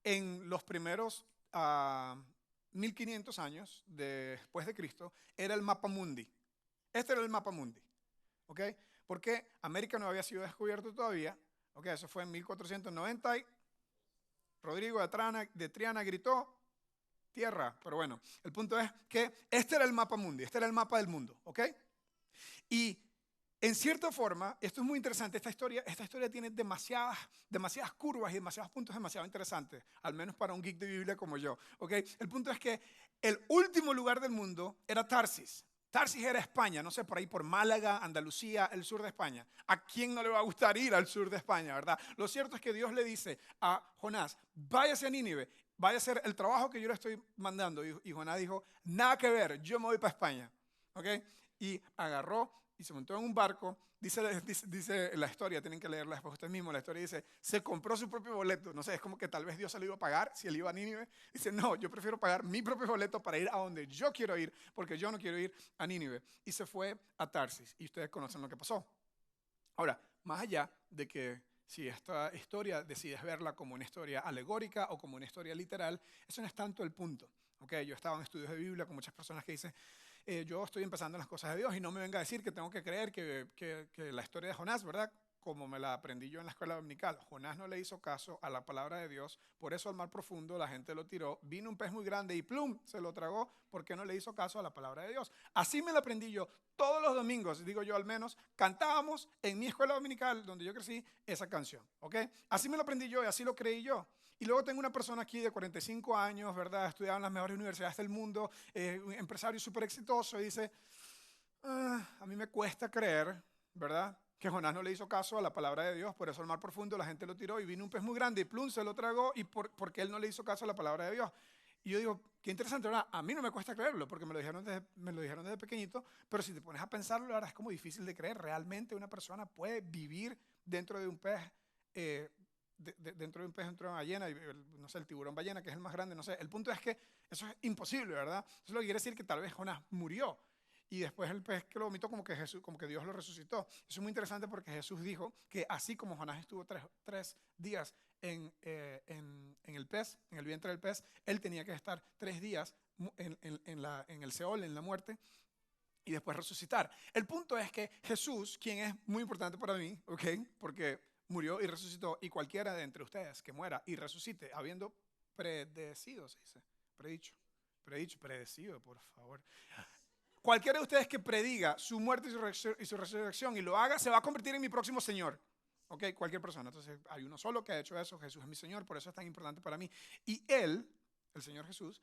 [SPEAKER 6] en los primeros 1500 años después de Cristo, era el mapa mundi. Este era el mapa mundi, ¿ok? Porque América no había sido descubierto todavía, ¿ok? Eso fue en 1490 y Rodrigo de Triana gritó tierra. Pero bueno, el punto es que este era el mapa mundi, este era el mapa del mundo, ¿ok? Y en cierta forma, esto es muy interesante, esta historia tiene demasiadas curvas y demasiados puntos demasiado interesantes, al menos para un geek de Biblia como yo, ¿ok? El punto es que el último lugar del mundo era Tarsis. Tarsis era España, no sé, por ahí por Málaga, Andalucía, el sur de España. ¿A quién no le va a gustar ir al sur de España, verdad? Lo cierto es que Dios le dice a Jonás, váyase a Nínive, vaya a hacer el trabajo que yo le estoy mandando. Y Jonás dijo, nada que ver, yo me voy para España, ¿ok? Y agarró y se montó en un barco. Dice la historia, tienen que leerla después ustedes mismos. La historia dice, se compró su propio boleto. No sé, es como que tal vez Dios se lo iba a pagar si él iba a Nínive. Dice, no, yo prefiero pagar mi propio boleto para ir a donde yo quiero ir, porque yo no quiero ir a Nínive. Y se fue a Tarsis. Y ustedes conocen lo que pasó. Ahora, más allá de que si esta historia decides verla como una historia alegórica o como una historia literal, eso no es tanto el punto. Okay, yo estaba en estudios de Biblia con muchas personas que dicen, yo estoy empezando en las cosas de Dios y no me venga a decir que tengo que creer que la historia de Jonás, ¿verdad? Como me la aprendí yo en la escuela dominical. Jonás no le hizo caso a la palabra de Dios, por eso al mar profundo la gente lo tiró, vino un pez muy grande y plum, se lo tragó porque no le hizo caso a la palabra de Dios. Así me la aprendí yo. Todos los domingos, digo yo al menos, cantábamos en mi escuela dominical, donde yo crecí, esa canción, ¿ok? Así me lo aprendí yo y así lo creí yo. Y luego tengo una persona aquí de 45 años, ¿verdad? Estudiado en las mejores universidades del mundo, un empresario súper exitoso, y dice, a mí me cuesta creer, ¿verdad?, que Jonás no le hizo caso a la palabra de Dios, por eso al mar profundo la gente lo tiró y vino un pez muy grande y plum, se lo tragó, y porque él no le hizo caso a la palabra de Dios. Y yo digo, qué interesante, ¿verdad? A mí no me cuesta creerlo, porque me lo dijeron desde pequeñito, pero si te pones a pensarlo, la verdad es como difícil de creer. Realmente una persona puede vivir dentro de un pez, dentro de una ballena, no sé, el tiburón ballena, que es el más grande, no sé. El punto es que eso es imposible, ¿verdad? Eso lo que quiere decir que tal vez Jonás murió y después el pez que lo vomitó, como que Dios lo resucitó. Eso es muy interesante porque Jesús dijo que así como Jonás estuvo tres días en el pez, en el vientre del pez, él tenía que estar 3 días en el Seol, en la muerte, y después resucitar. El punto es que Jesús, quien es muy importante para mí, ¿ok? Porque murió y resucitó, y cualquiera de entre ustedes que muera y resucite, habiendo predecido, se dice, predecido, por favor. Cualquiera de ustedes que prediga su muerte y su resurrección y lo haga, se va a convertir en mi próximo Señor. ¿Ok? Cualquier persona. Entonces, hay uno solo que ha hecho eso. Jesús es mi Señor, por eso es tan importante para mí. Y él, el Señor Jesús,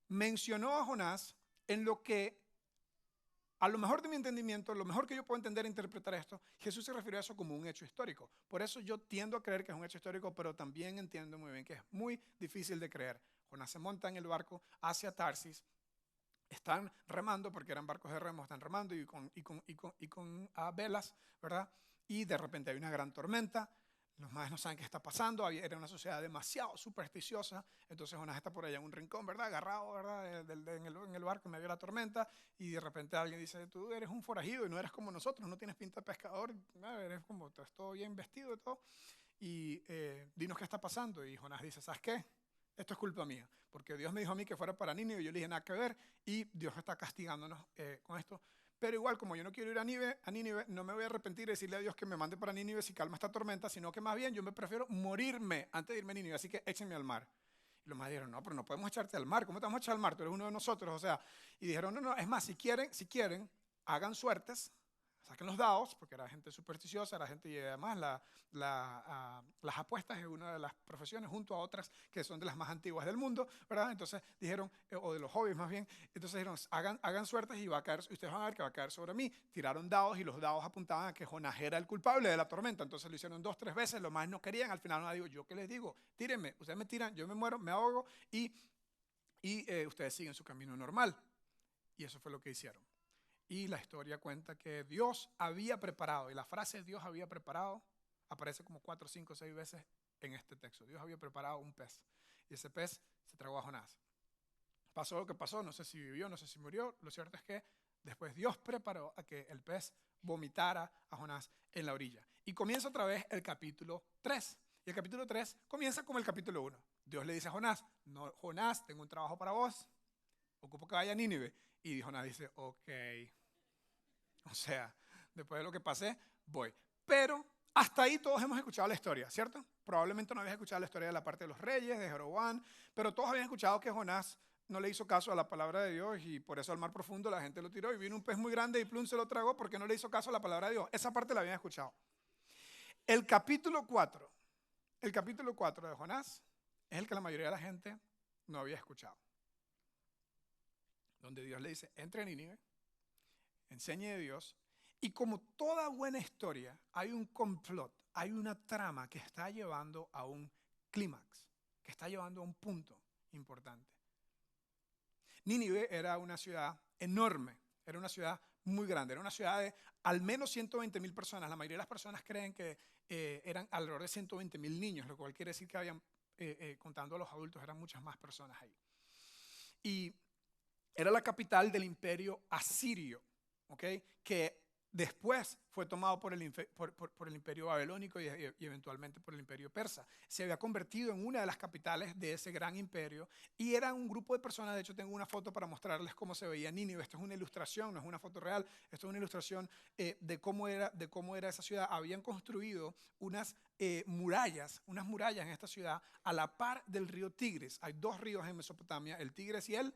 [SPEAKER 6] mencionó a Jonás en lo que, a lo mejor de mi entendimiento, lo mejor que yo puedo entender e interpretar esto, Jesús se refirió a eso como un hecho histórico. Por eso yo tiendo a creer que es un hecho histórico, pero también entiendo muy bien que es muy difícil de creer. Jonás se monta en el barco hacia Tarsis. Están remando, porque eran barcos de remo, están remando y con velas, ¿verdad? Y de repente hay una gran tormenta, los maes no saben qué está pasando, era una sociedad demasiado supersticiosa, entonces Jonás está por allá en un rincón, ¿verdad? Agarrado, ¿verdad? En el barco en medio de la tormenta, y de repente alguien dice, tú eres un forajido y no eres como nosotros, no tienes pinta de pescador, eres como, estás todo bien vestido y todo, y dinos qué está pasando. Y Jonás dice, ¿sabes qué? Esto es culpa mía, porque Dios me dijo a mí que fuera para Nínive y yo le dije nada que ver, y Dios está castigándonos con esto. Pero igual, como yo no quiero ir a Nínive, no me voy a arrepentir de decirle a Dios que me mande para Nínive si calma esta tormenta, sino que más bien yo me prefiero morirme antes de irme a Nínive, así que échenme al mar. Y los más dijeron, no, pero no podemos echarte al mar, ¿cómo te vamos a echar al mar? Tú eres uno de nosotros, o sea. Y dijeron, no, es más, si quieren, hagan suertes, saquen los dados, porque era gente supersticiosa, era gente, y además las apuestas es una de las profesiones junto a otras que son de las más antiguas del mundo, ¿verdad? Entonces dijeron, o de los hobbies más bien, entonces dijeron, hagan suertes y ustedes van a ver que va a caer sobre mí. Tiraron dados y los dados apuntaban a que Jonás era el culpable de la tormenta, entonces lo hicieron 2, 3 veces, lo más no querían, al final no digo, ¿yo qué les digo? Tírenme, ustedes me tiran, yo me muero, me ahogo y ustedes siguen su camino normal. Y eso fue lo que hicieron. Y la historia cuenta que Dios había preparado, y la frase Dios había preparado aparece como 4, 5, 6 veces en este texto. Dios había preparado un pez y ese pez se tragó a Jonás. Pasó lo que pasó, no sé si vivió, no sé si murió. Lo cierto es que después Dios preparó a que el pez vomitara a Jonás en la orilla. Y comienza otra vez el capítulo 3. Y el capítulo 3 comienza como el capítulo 1. Dios le dice a Jonás, no, Jonás, tengo un trabajo para vos, ocupo que vaya a Nínive. Y Jonás dice, ok. O sea, después de lo que pasé, voy. Pero hasta ahí todos hemos escuchado la historia, ¿cierto? Probablemente no habías escuchado la historia de la parte de los reyes, de Jeroboam, pero todos habían escuchado que Jonás no le hizo caso a la palabra de Dios y por eso al mar profundo la gente lo tiró y vino un pez muy grande y plum se lo tragó porque no le hizo caso a la palabra de Dios. Esa parte la habían escuchado. El capítulo 4 de Jonás es el que la mayoría de la gente no había escuchado. Donde Dios le dice, entre a Nínive, enseñe de Dios, y como toda buena historia, hay un complot, hay una trama que está llevando a un clímax, que está llevando a un punto importante. Nínive era una ciudad enorme, era una ciudad muy grande, era una ciudad de al menos 120,000 personas. La mayoría de las personas creen que eran alrededor de 120,000 niños, lo cual quiere decir que habían, contando a los adultos, eran muchas más personas ahí. Y era la capital del imperio asirio, ¿okay? Que después fue tomado por el imperio babilónico y eventualmente por el imperio persa. Se había convertido en una de las capitales de ese gran imperio y era un grupo de personas. De hecho, tengo una foto para mostrarles cómo se veía Nínive. Esto es una ilustración, no es una foto real. Esto es una ilustración de cómo era esa ciudad. Habían construido unas murallas en esta ciudad a la par del río Tigris. Hay 2 ríos en Mesopotamia, el Tigris y el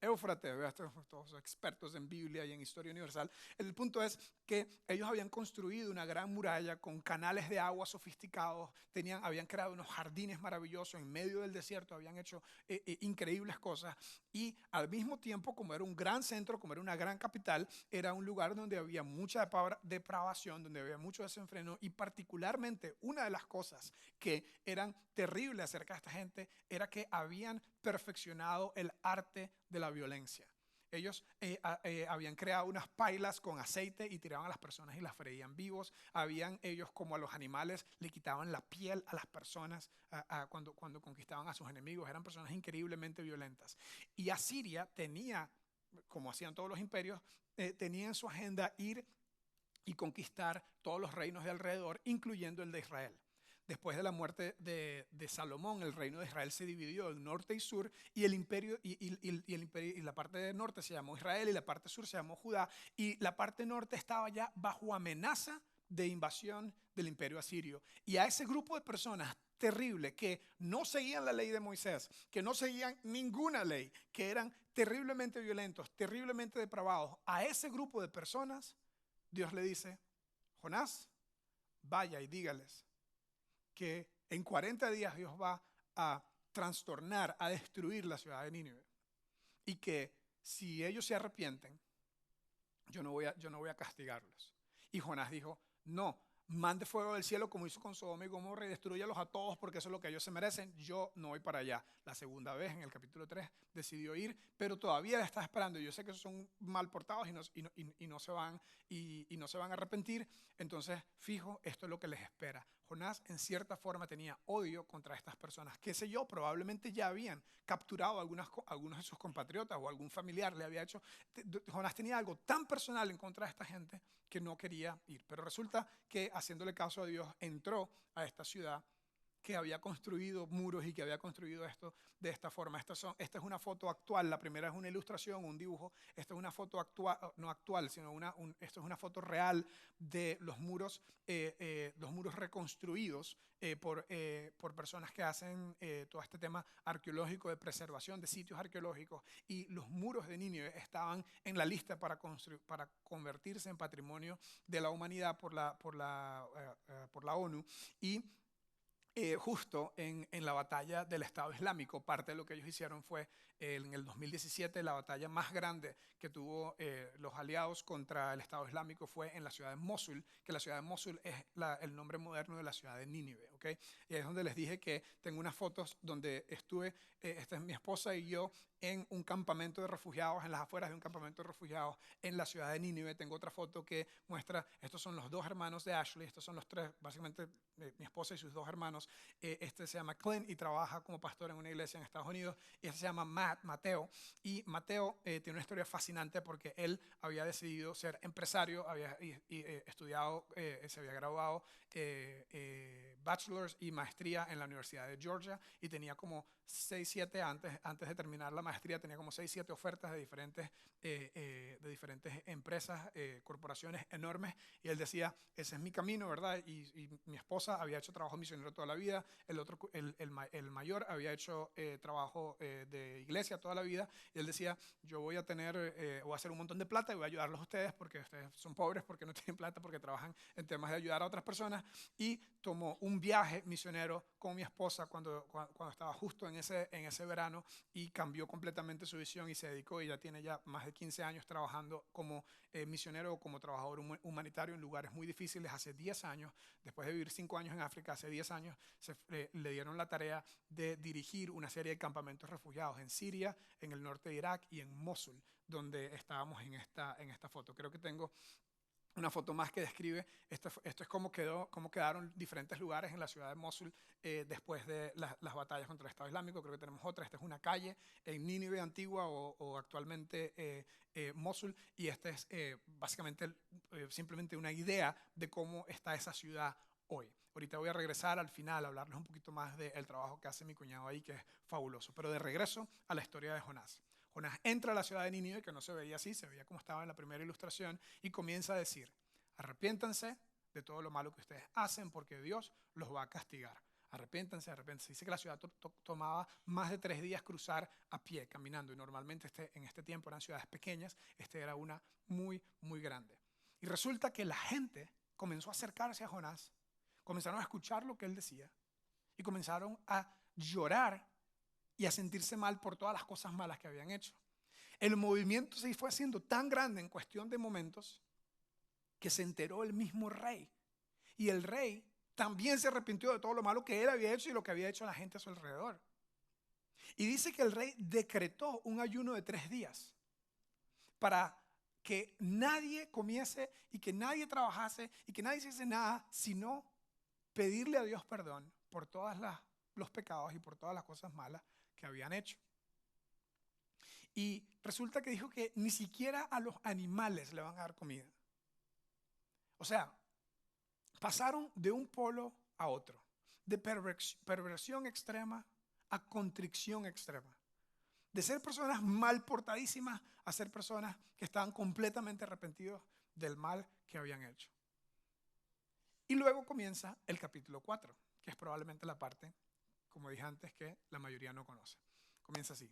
[SPEAKER 6] Éufrates, todos expertos en Biblia y en historia universal. El punto es que ellos habían construido una gran muralla con canales de agua sofisticados, habían creado unos jardines maravillosos en medio del desierto, habían hecho increíbles cosas y al mismo tiempo, como era un gran centro, como era una gran capital, era un lugar donde había mucha depravación, donde había mucho desenfreno y particularmente una de las cosas que eran terribles acerca de esta gente era que habían perfeccionado el arte de la violencia. Ellos habían creado unas pailas con aceite y tiraban a las personas y las freían vivos. Ellos, como a los animales, le quitaban la piel a las personas cuando conquistaban a sus enemigos. Eran personas increíblemente violentas. Y Asiria tenía, como hacían todos los imperios, tenía en su agenda ir y conquistar todos los reinos de alrededor, incluyendo el de Israel. Después de la muerte de Salomón, el reino de Israel se dividió en norte y sur, y el imperio y la parte de norte se llamó Israel y la parte sur se llamó Judá, y la parte norte estaba ya bajo amenaza de invasión del imperio asirio. Y a ese grupo de personas terrible que no seguían la ley de Moisés, que no seguían ninguna ley, que eran terriblemente violentos, terriblemente depravados, a ese grupo de personas Dios le dice, Jonás, vaya y dígales que en 40 días Dios va a trastornar, a destruir la ciudad de Nínive. Y que si ellos se arrepienten, yo no voy a castigarlos. Y Jonás dijo, no, mande fuego del cielo como hizo con Sodoma y Gomorra y destruyalos a todos porque eso es lo que ellos se merecen. Yo no voy para allá. La segunda vez, en el capítulo 3, decidió ir, pero todavía la está esperando. Yo sé que son mal portados y no se van a arrepentir. Entonces, fijo, esto es lo que les espera. Jonás, en cierta forma, tenía odio contra estas personas. Qué sé yo, probablemente ya habían capturado a algunos de sus compatriotas o algún familiar le había hecho. Jonás tenía algo tan personal en contra de esta gente que no quería ir. Pero resulta que, haciéndole caso a Dios, entró a esta ciudad que había construido muros y que había construido esto de esta forma. Esta es una foto actual, la primera es una ilustración, un dibujo. Esta es una foto actual, no actual, sino esto es una foto real de los muros reconstruidos por personas que hacen todo este tema arqueológico de preservación de sitios arqueológicos. Y los muros de Nínive estaban en la lista para convertirse en patrimonio de la humanidad por la ONU. Y justo en la batalla del Estado Islámico, parte de lo que ellos hicieron fue en el 2017, la batalla más grande que tuvo los aliados contra el Estado Islámico fue en la ciudad de Mosul, que la ciudad de Mosul es el nombre moderno de la ciudad de Nínive, ¿okay? Y ahí es donde les dije que tengo unas fotos donde estuve, esta es mi esposa y yo, en un campamento de refugiados, en las afueras de un campamento de refugiados en la ciudad de Nínive. Tengo otra foto que muestra, estos son los dos hermanos de Ashley, estos son los tres, básicamente mi esposa y sus dos hermanos. Este se llama Clint y trabaja como pastor en una iglesia en Estados Unidos, y este se llama Mateo. Y Mateo tiene una historia fascinante porque él había decidido ser empresario, había estudiado, se había graduado bachelor's y maestría en la Universidad de Georgia, y tenía como 6, 7 antes de terminar la maestría, tenía como 6, 7 ofertas de diferentes empresas, corporaciones enormes, y él decía, ese es mi camino, ¿verdad? Y mi esposa había hecho trabajo misionero toda la vida, el mayor había hecho trabajo de iglesia toda la vida, y él decía, yo voy a hacer un montón de plata y voy a ayudarlos a ustedes porque ustedes son pobres, porque no tienen plata, porque trabajan en temas de ayudar a otras personas. Y tomó un viaje misionero con mi esposa cuando estaba justo en ese verano, y cambió completamente su visión y se dedicó, y ya tiene más de 15 años trabajando como misionero o como trabajador humanitario en lugares muy difíciles. Hace 10 años, después de vivir 5 años en África, hace 10 años le dieron la tarea de dirigir una serie de campamentos refugiados en Siria, en el norte de Irak y en Mosul, donde estábamos en esta foto. Creo que tengo una foto más que describe, esto es cómo quedaron diferentes lugares en la ciudad de Mosul después de las batallas contra el Estado Islámico. Creo que tenemos otra, esta es una calle en Nínive antigua o actualmente Mosul, y esta es básicamente simplemente una idea de cómo está esa ciudad hoy. Ahorita voy a regresar al final a hablarles un poquito más del trabajo que hace mi cuñado ahí, que es fabuloso. Pero de regreso a la historia de Jonás. Jonás entra a la ciudad de Nínive, que no se veía así, se veía como estaba en la primera ilustración, y comienza a decir, arrepiéntanse de todo lo malo que ustedes hacen porque Dios los va a castigar. Arrepiéntanse, arrepiéntanse. Dice que la ciudad tomaba más de 3 días cruzar a pie, caminando, y normalmente en este tiempo eran ciudades pequeñas, era una muy, muy grande. Y resulta que la gente comenzó a acercarse a Jonás, comenzaron a escuchar lo que él decía, y comenzaron a llorar y a sentirse mal por todas las cosas malas que habían hecho. El movimiento se fue haciendo tan grande en cuestión de momentos que se enteró el mismo rey. Y el rey también se arrepintió de todo lo malo que él había hecho y lo que había hecho la gente a su alrededor. Y dice que el rey decretó un ayuno de 3 días para que nadie comiese y que nadie trabajase y que nadie hiciese nada, sino pedirle a Dios perdón por todos los pecados y por todas las cosas malas que habían hecho. Y resulta que dijo que ni siquiera a los animales le van a dar comida. O sea, pasaron de un polo a otro, de perversión extrema a contrición extrema, de ser personas mal portadísimas a ser personas que estaban completamente arrepentidos del mal que habían hecho. Y luego comienza el capítulo 4, que es probablemente la parte, como dije antes, que la mayoría no conoce. Comienza así.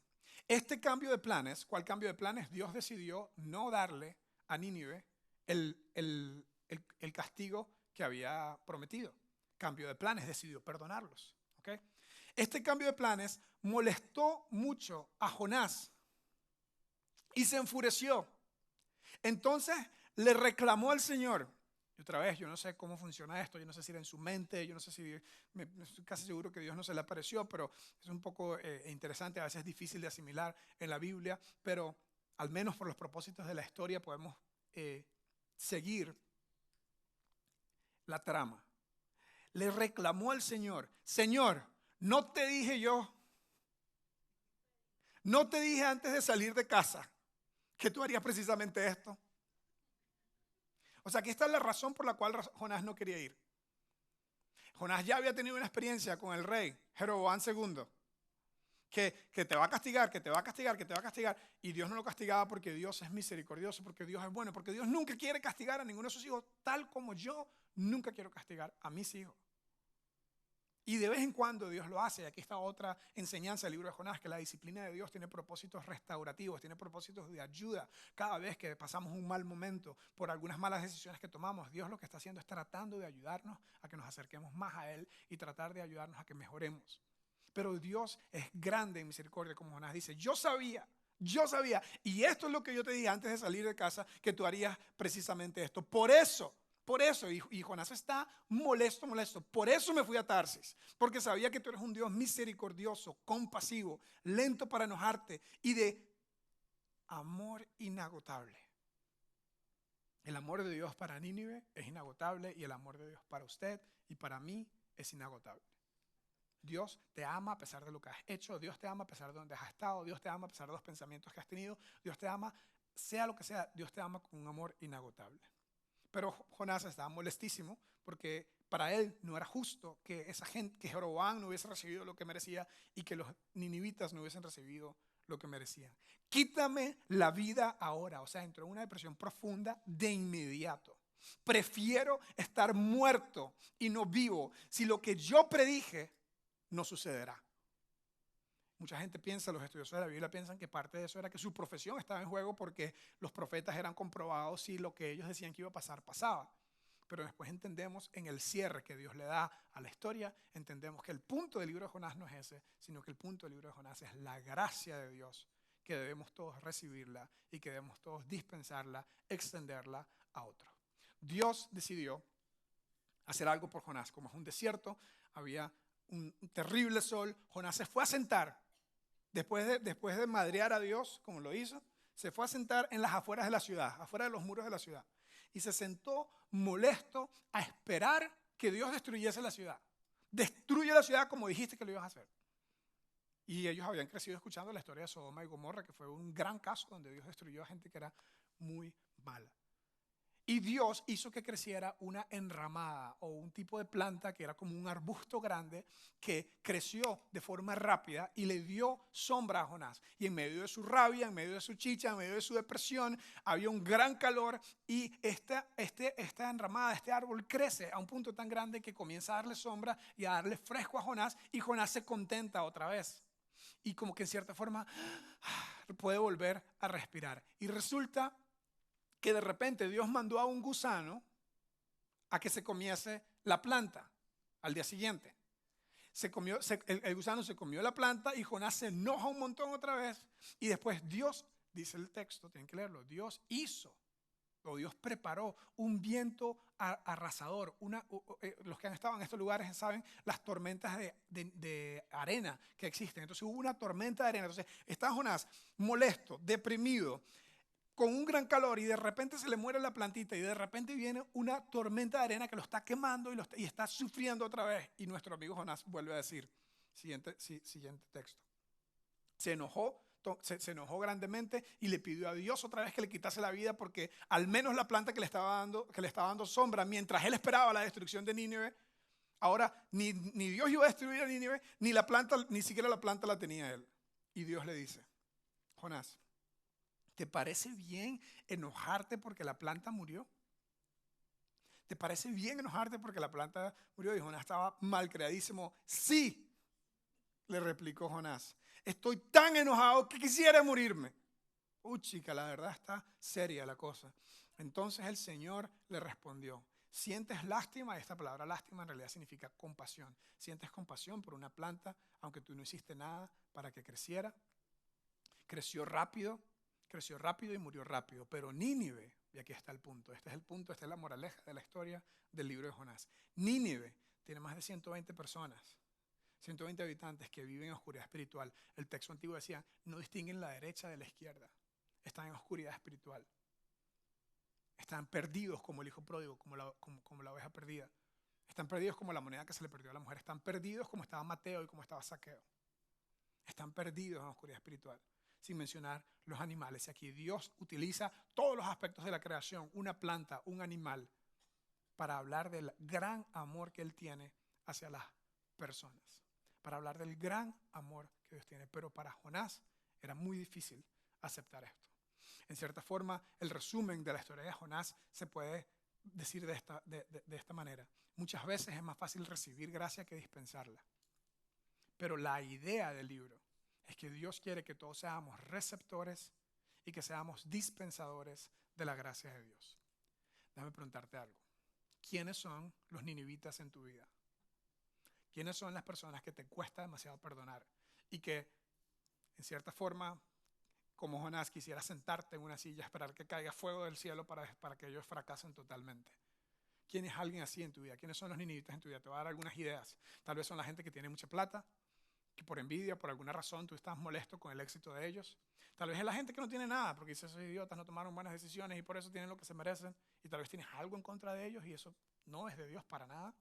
[SPEAKER 6] Este cambio de planes, ¿cuál cambio de planes? Dios decidió no darle a Nínive el castigo que había prometido. Cambio de planes, decidió perdonarlos. ¿Okay? Este cambio de planes molestó mucho a Jonás y se enfureció. Entonces le reclamó al Señor. Y otra vez, yo no sé cómo funciona esto, yo no sé si era en su mente, yo no sé si, estoy casi seguro que Dios no se le apareció, pero es un poco interesante, a veces es difícil de asimilar en la Biblia, pero al menos por los propósitos de la historia podemos seguir la trama. Le reclamó al Señor, Señor, ¿no te dije yo? ¿No te dije antes de salir de casa que tú harías precisamente esto? O sea, que esta es la razón por la cual Jonás no quería ir. Jonás ya había tenido una experiencia con el rey Jeroboam II, que te va a castigar, que te va a castigar, que te va a castigar. Y Dios no lo castigaba porque Dios es misericordioso, porque Dios es bueno, porque Dios nunca quiere castigar a ninguno de sus hijos, tal como yo nunca quiero castigar a mis hijos. Y de vez en cuando Dios lo hace. Y aquí está otra enseñanza del libro de Jonás, que la disciplina de Dios tiene propósitos restaurativos, tiene propósitos de ayuda. Cada vez que pasamos un mal momento por algunas malas decisiones que tomamos, Dios lo que está haciendo es tratando de ayudarnos a que nos acerquemos más a Él y tratar de ayudarnos a que mejoremos. Pero Dios es grande en misericordia, como Jonás dice. Yo sabía, y esto es lo que yo te dije antes de salir de casa, que tú harías precisamente esto. Por eso, y Jonás está molesto. Por eso me fui a Tarsis, porque sabía que tú eres un Dios misericordioso, compasivo, lento para enojarte y de amor inagotable. El amor de Dios para Nínive es inagotable y el amor de Dios para usted y para mí es inagotable. Dios te ama a pesar de lo que has hecho, Dios te ama a pesar de donde has estado, Dios te ama a pesar de los pensamientos que has tenido, Dios te ama, sea lo que sea, Dios te ama con un amor inagotable. Pero Jonás estaba molestísimo porque para él no era justo que esa gente, que Jeroboam no hubiese recibido lo que merecía y que los ninivitas no hubiesen recibido lo que merecían. Quítame la vida ahora. O sea, entró en una depresión profunda de inmediato. Prefiero estar muerto y no vivo si lo que yo predije no sucederá. Mucha gente piensa, los estudiosos de la Biblia piensan que parte de eso era que su profesión estaba en juego porque los profetas eran comprobados si lo que ellos decían que iba a pasar, pasaba. Pero después entendemos en el cierre que Dios le da a la historia, entendemos que el punto del libro de Jonás no es ese, sino que el punto del libro de Jonás es la gracia de Dios, que debemos todos recibirla y que debemos todos dispensarla, extenderla a otro. Dios decidió hacer algo por Jonás. Como es un desierto, había un terrible sol, Jonás se fue a sentar. Después de madrear a Dios, como lo hizo, se fue a sentar en las afueras de la ciudad, afuera de los muros de la ciudad. Y se sentó molesto a esperar que Dios destruyese la ciudad. Destruye la ciudad como dijiste que lo ibas a hacer. Y ellos habían crecido escuchando la historia de Sodoma y Gomorra, que fue un gran caso donde Dios destruyó a gente que era muy mala. Y Dios hizo que creciera una enramada o un tipo de planta que era como un arbusto grande que creció de forma rápida y le dio sombra a Jonás. Y en medio de su rabia, en medio de su chicha, en medio de su depresión, había un gran calor y esta enramada, este árbol crece a un punto tan grande que comienza a darle sombra y a darle fresco a Jonás y Jonás se contenta otra vez. Y como que en cierta forma puede volver a respirar. Y resulta que de repente Dios mandó a un gusano a que se comiese la planta al día siguiente. El gusano se comió la planta y Jonás se enoja un montón otra vez. Y después Dios, dice el texto, tienen que leerlo, Dios preparó un viento arrasador. Los que han estado en estos lugares saben las tormentas de arena que existen. Entonces hubo una tormenta de arena. Entonces está Jonás molesto, deprimido, con un gran calor y de repente se le muere la plantita y de repente viene una tormenta de arena que lo está quemando y está sufriendo otra vez. Y nuestro amigo Jonás vuelve a decir, siguiente texto, se enojó grandemente y le pidió a Dios otra vez que le quitase la vida porque al menos la planta que le estaba dando sombra mientras él esperaba la destrucción de Nínive, ahora ni Dios iba a destruir a Nínive, ni siquiera la planta la tenía él. Y Dios le dice, Jonás, ¿te parece bien enojarte porque la planta murió? ¿Te parece bien enojarte porque la planta murió? Y Jonás estaba malcreadísimo. Sí, le replicó Jonás. Estoy tan enojado que quisiera morirme. Chica, la verdad está seria la cosa. Entonces el Señor le respondió, ¿sientes lástima? Esta palabra lástima en realidad significa compasión. ¿Sientes compasión por una planta aunque tú no hiciste nada para que creciera? Creció rápido y murió rápido. Pero Nínive, y aquí está el punto, este es el punto, esta es la moraleja de la historia del libro de Jonás. Nínive tiene más de 120 personas, 120 habitantes que viven en oscuridad espiritual. El texto antiguo decía, no distinguen la derecha de la izquierda. Están en oscuridad espiritual. Están perdidos como el hijo pródigo, como la oveja perdida. Están perdidos como la moneda que se le perdió a la mujer. Están perdidos como estaba Mateo y como estaba Zaqueo. Están perdidos en oscuridad espiritual. Sin mencionar los animales. Y aquí Dios utiliza todos los aspectos de la creación, una planta, un animal, para hablar del gran amor que Él tiene hacia las personas, para hablar del gran amor que Dios tiene. Pero para Jonás era muy difícil aceptar esto. En cierta forma, el resumen de la historia de Jonás se puede decir de esta manera. Muchas veces es más fácil recibir gracia que dispensarla. Pero la idea del libro es que Dios quiere que todos seamos receptores y que seamos dispensadores de la gracia de Dios. Déjame preguntarte algo. ¿Quiénes son los ninivitas en tu vida? ¿Quiénes son las personas que te cuesta demasiado perdonar? Y que, en cierta forma, como Jonás, quisieras sentarte en una silla, esperar que caiga fuego del cielo para que ellos fracasen totalmente. ¿Quién es alguien así en tu vida? ¿Quiénes son los ninivitas en tu vida? Te voy a dar algunas ideas. Tal vez son la gente que tiene mucha plata, que por envidia, por alguna razón, tú estás molesto con el éxito de ellos. Tal vez es la gente que no tiene nada, porque esos idiotas no tomaron buenas decisiones y por eso tienen lo que se merecen. Y tal vez tienes algo en contra de ellos y eso no es de Dios para nada.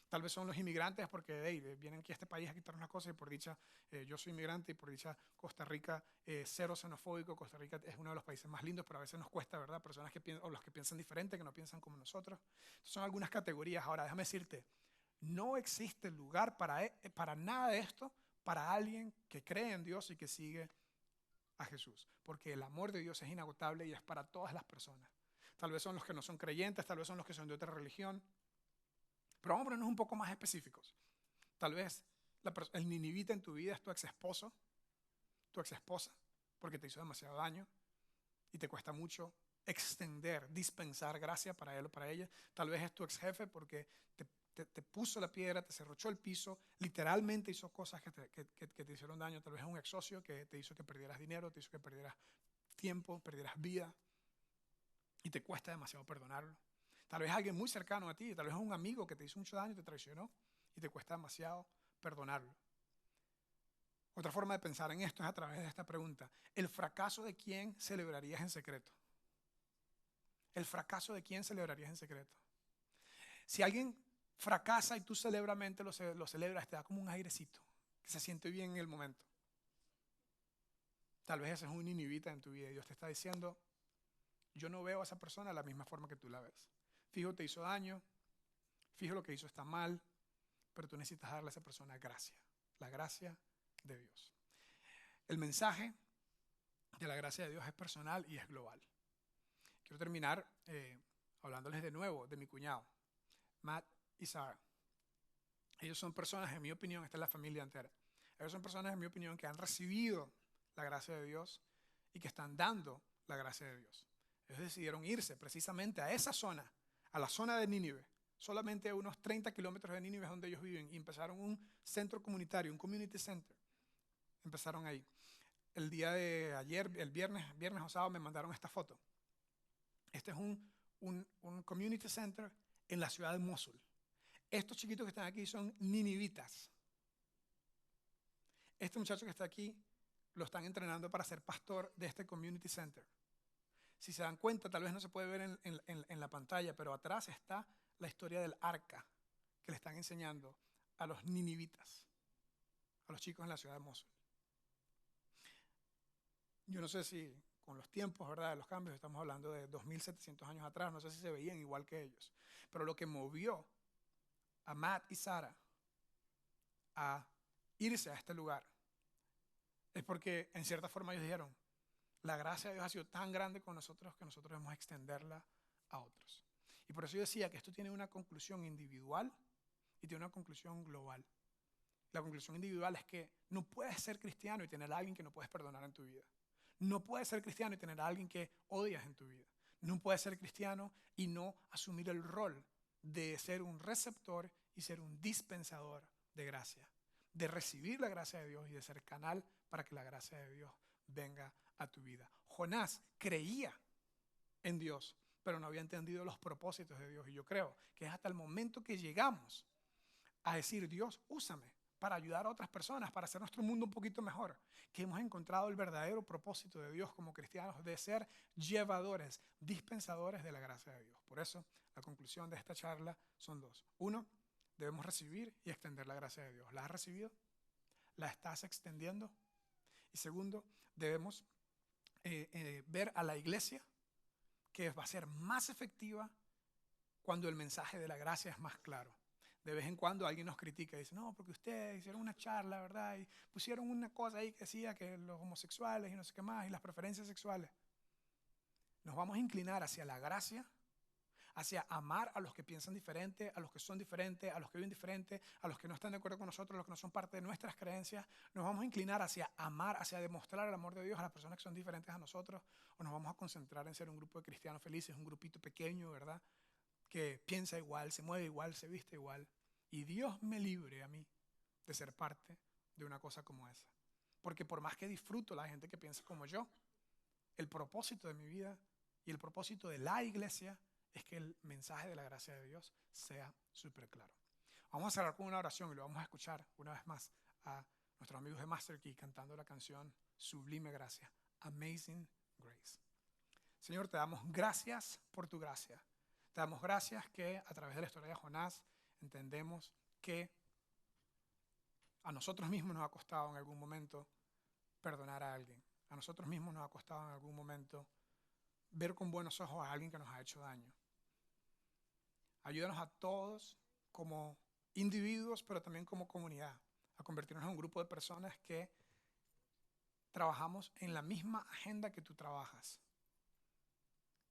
[SPEAKER 6] Tal vez son los inmigrantes porque vienen aquí a este país a quitarnos las cosas y por dicha yo soy inmigrante y por dicha Costa Rica cero xenofóbico. Costa Rica es uno de los países más lindos, pero a veces nos cuesta, ¿verdad? Personas que piensan, o los que piensan diferente, que no piensan como nosotros. Son algunas categorías. Ahora, déjame decirte, no existe lugar para nada de esto para alguien que cree en Dios y que sigue a Jesús. Porque el amor de Dios es inagotable y es para todas las personas. Tal vez son los que no son creyentes, tal vez son los que son de otra religión. Pero vamos a ponernos un poco más específicos. Tal vez el ninivita en tu vida es tu ex esposo, tu ex esposa, porque te hizo demasiado daño y te cuesta mucho extender, dispensar gracia para él o para ella. Tal vez es tu ex jefe porque te puso la piedra, te cerrochó el piso, literalmente hizo cosas que te hicieron daño. Tal vez es un ex socio que te hizo que perdieras dinero, te hizo que perdieras tiempo, perdieras vida y te cuesta demasiado perdonarlo. Tal vez alguien muy cercano a ti, tal vez es un amigo que te hizo mucho daño y te traicionó y te cuesta demasiado perdonarlo. Otra forma de pensar en esto es a través de esta pregunta. ¿El fracaso de quién celebrarías en secreto? ¿El fracaso de quién celebrarías en secreto? Si alguien fracasa y tú celebramente lo celebras, te da como un airecito, que se siente bien en el momento. Tal vez ese es un ninivita en tu vida y Dios te está diciendo, yo no veo a esa persona de la misma forma que tú la ves. Fijo, te hizo daño, fijo lo que hizo está mal, pero tú necesitas darle a esa persona gracia, la gracia de Dios. El mensaje de la gracia de Dios es personal y es global. Quiero terminar hablándoles de nuevo de mi cuñado, Matt y Sarah. Ellos son personas, en mi opinión, esta es la familia entera. Ellos son personas, en mi opinión, que han recibido la gracia de Dios y que están dando la gracia de Dios. Ellos decidieron irse precisamente a esa zona, a la zona de Nínive, solamente a unos 30 kilómetros de Nínive es donde ellos viven, y empezaron un centro comunitario, un community center. Empezaron ahí. El día de ayer, el viernes o sábado, me mandaron esta foto. Este es un community center en la ciudad de Mosul. Estos chiquitos que están aquí son ninivitas. Este muchacho que está aquí lo están entrenando para ser pastor de este community center. Si se dan cuenta, tal vez no se puede ver en la pantalla, pero atrás está la historia del arca que le están enseñando a los ninivitas, a los chicos en la ciudad de Mosul. Yo no sé si con los tiempos, ¿verdad?, de los cambios, estamos hablando de 2700 años atrás, no sé si se veían igual que ellos, pero lo que movió a Matt y Sarah a irse a este lugar es porque en cierta forma ellos dijeron, la gracia de Dios ha sido tan grande con nosotros que nosotros debemos extenderla a otros. Y por eso yo decía que esto tiene una conclusión individual y tiene una conclusión global. La conclusión individual es que no puedes ser cristiano y tener a alguien que no puedes perdonar en tu vida. No puedes ser cristiano y tener a alguien que odias en tu vida. No puedes ser cristiano y no asumir el rol de ser un receptor y ser un dispensador de gracia, de recibir la gracia de Dios y de ser canal para que la gracia de Dios venga a tu vida. Jonás creía en Dios, pero no había entendido los propósitos de Dios. Y yo creo que es hasta el momento que llegamos a decir, Dios, úsame para ayudar a otras personas, para hacer nuestro mundo un poquito mejor, que hemos encontrado el verdadero propósito de Dios como cristianos, de ser llevadores, dispensadores de la gracia de Dios. Por eso, la conclusión de esta charla son dos. Uno, debemos recibir y extender la gracia de Dios. ¿La has recibido? ¿La estás extendiendo? Y segundo, debemos ver a la iglesia que va a ser más efectiva cuando el mensaje de la gracia es más claro. De vez en cuando alguien nos critica y dice, no, porque ustedes hicieron una charla, ¿verdad? Y pusieron una cosa ahí que decía que los homosexuales y no sé qué más, y las preferencias sexuales. Nos vamos a inclinar hacia la gracia, hacia amar a los que piensan diferente, a los que son diferentes, a los que viven diferente, a los que no están de acuerdo con nosotros, a los que no son parte de nuestras creencias. Nos vamos a inclinar hacia amar, hacia demostrar el amor de Dios a las personas que son diferentes a nosotros, o nos vamos a concentrar en ser un grupo de cristianos felices, un grupito pequeño, ¿verdad? Que piensa igual, se mueve igual, se viste igual. Y Dios me libre a mí de ser parte de una cosa como esa. Porque por más que disfruto la gente que piensa como yo, el propósito de mi vida y el propósito de la iglesia es que el mensaje de la gracia de Dios sea súper claro. Vamos a cerrar con una oración y lo vamos a escuchar una vez más a nuestros amigos de Master Key cantando la canción Sublime Gracia, Amazing Grace. Señor, te damos gracias por tu gracia. Te damos gracias que a través de la historia de Jonás entendemos que a nosotros mismos nos ha costado en algún momento perdonar a alguien. A nosotros mismos nos ha costado en algún momento ver con buenos ojos a alguien que nos ha hecho daño. Ayúdanos a todos como individuos, pero también como comunidad, a convertirnos en un grupo de personas que trabajamos en la misma agenda que tú trabajas.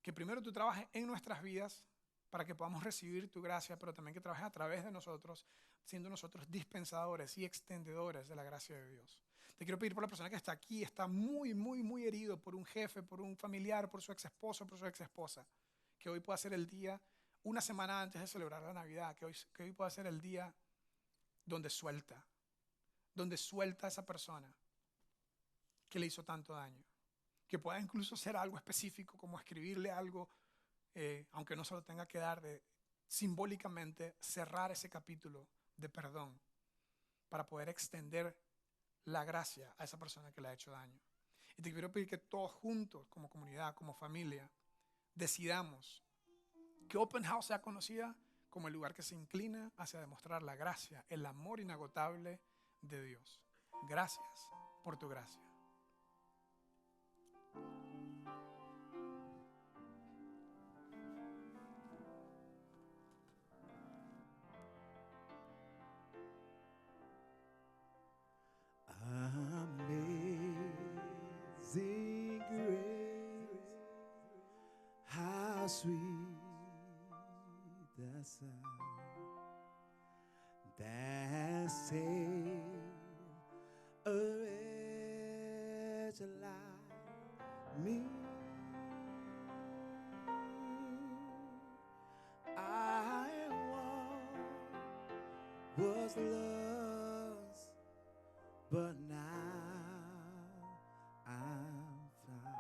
[SPEAKER 6] Que primero tú trabajes en nuestras vidas para que podamos recibir tu gracia, pero también que trabajes a través de nosotros, siendo nosotros dispensadores y extendedores de la gracia de Dios. Te quiero pedir por la persona que está aquí, está muy, muy, muy herido por un jefe, por un familiar, por su ex esposo, por su ex esposa, que hoy pueda ser el día, una semana antes de celebrar la Navidad, que hoy pueda ser el día donde suelta a esa persona que le hizo tanto daño. Que pueda incluso ser algo específico, como escribirle algo, aunque no se lo tenga que dar, de simbólicamente cerrar ese capítulo de perdón para poder extender la gracia a esa persona que le ha hecho daño. Y te quiero pedir que todos juntos, como comunidad, como familia, decidamos que Open House sea conocida como el lugar que se inclina hacia demostrar la gracia, el amor inagotable de Dios. Gracias por tu gracia.
[SPEAKER 2] Amazing grace, how sweet the sound that saved a wretch like me. I was lost, but now I'm found.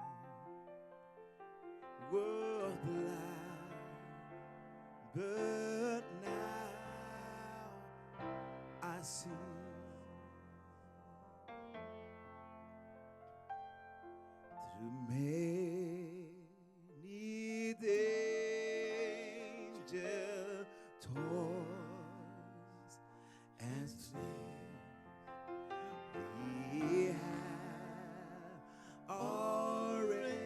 [SPEAKER 2] Was blind, but now I see. Through many danger toils and snares, we have already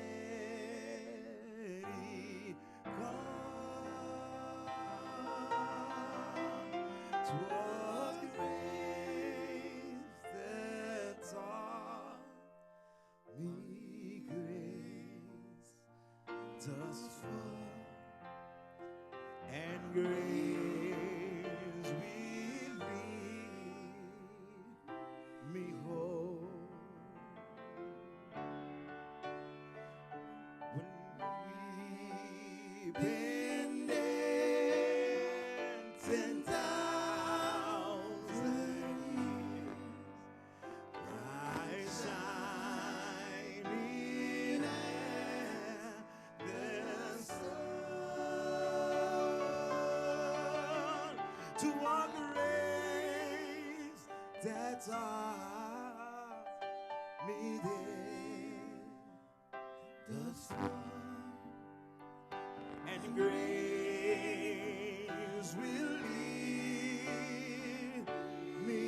[SPEAKER 2] come. 'Twas grace that taught me grace thus far, and grace will lead me home. When we've been there 10,000 years, bright shining as the sun, to walk the race that taught me there thus far, and grace will lead me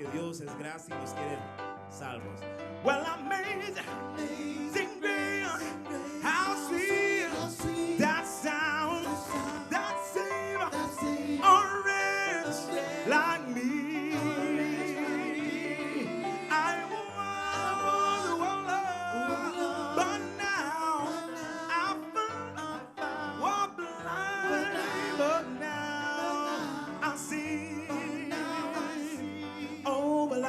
[SPEAKER 2] que Dios es gracia y nos quiere salvos. Well, amazing grace, how sweet that sound, that saved a wretch like me. I was lost, but now I found, was blind, but now I see. Oh, well,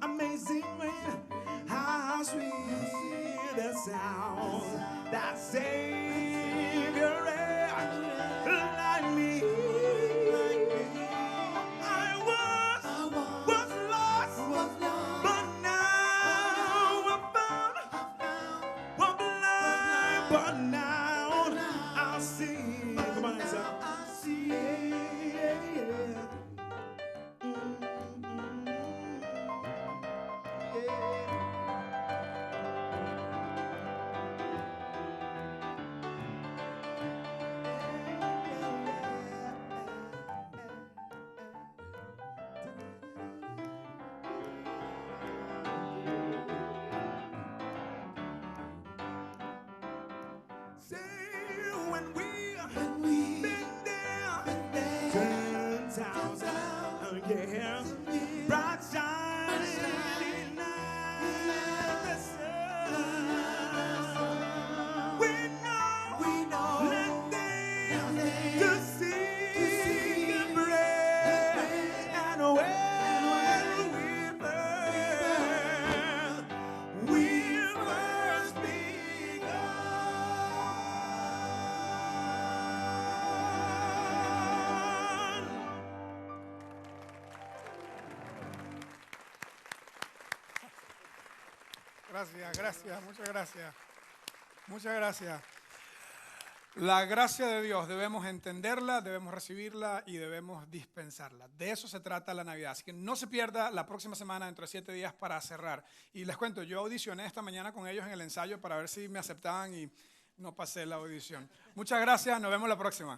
[SPEAKER 2] amazing grace, how sweet the sound that saved a wretch like me. I was lost, but now I'm found. Was blind, but now I see. Come on, son. I see. Say when we been there 10,000 years, bright shining night, the sun. We know that to see the bread and when we first begun.
[SPEAKER 6] Gracias, muchas gracias. Muchas gracias. La gracia de Dios debemos entenderla, debemos recibirla y debemos dispensarla. De eso se trata la Navidad. Así que no se pierda la próxima semana, dentro de 7 días, para cerrar. Y les cuento, yo audicioné esta mañana con ellos en el ensayo para ver si me aceptaban y no pasé la audición. Muchas gracias, nos vemos la próxima.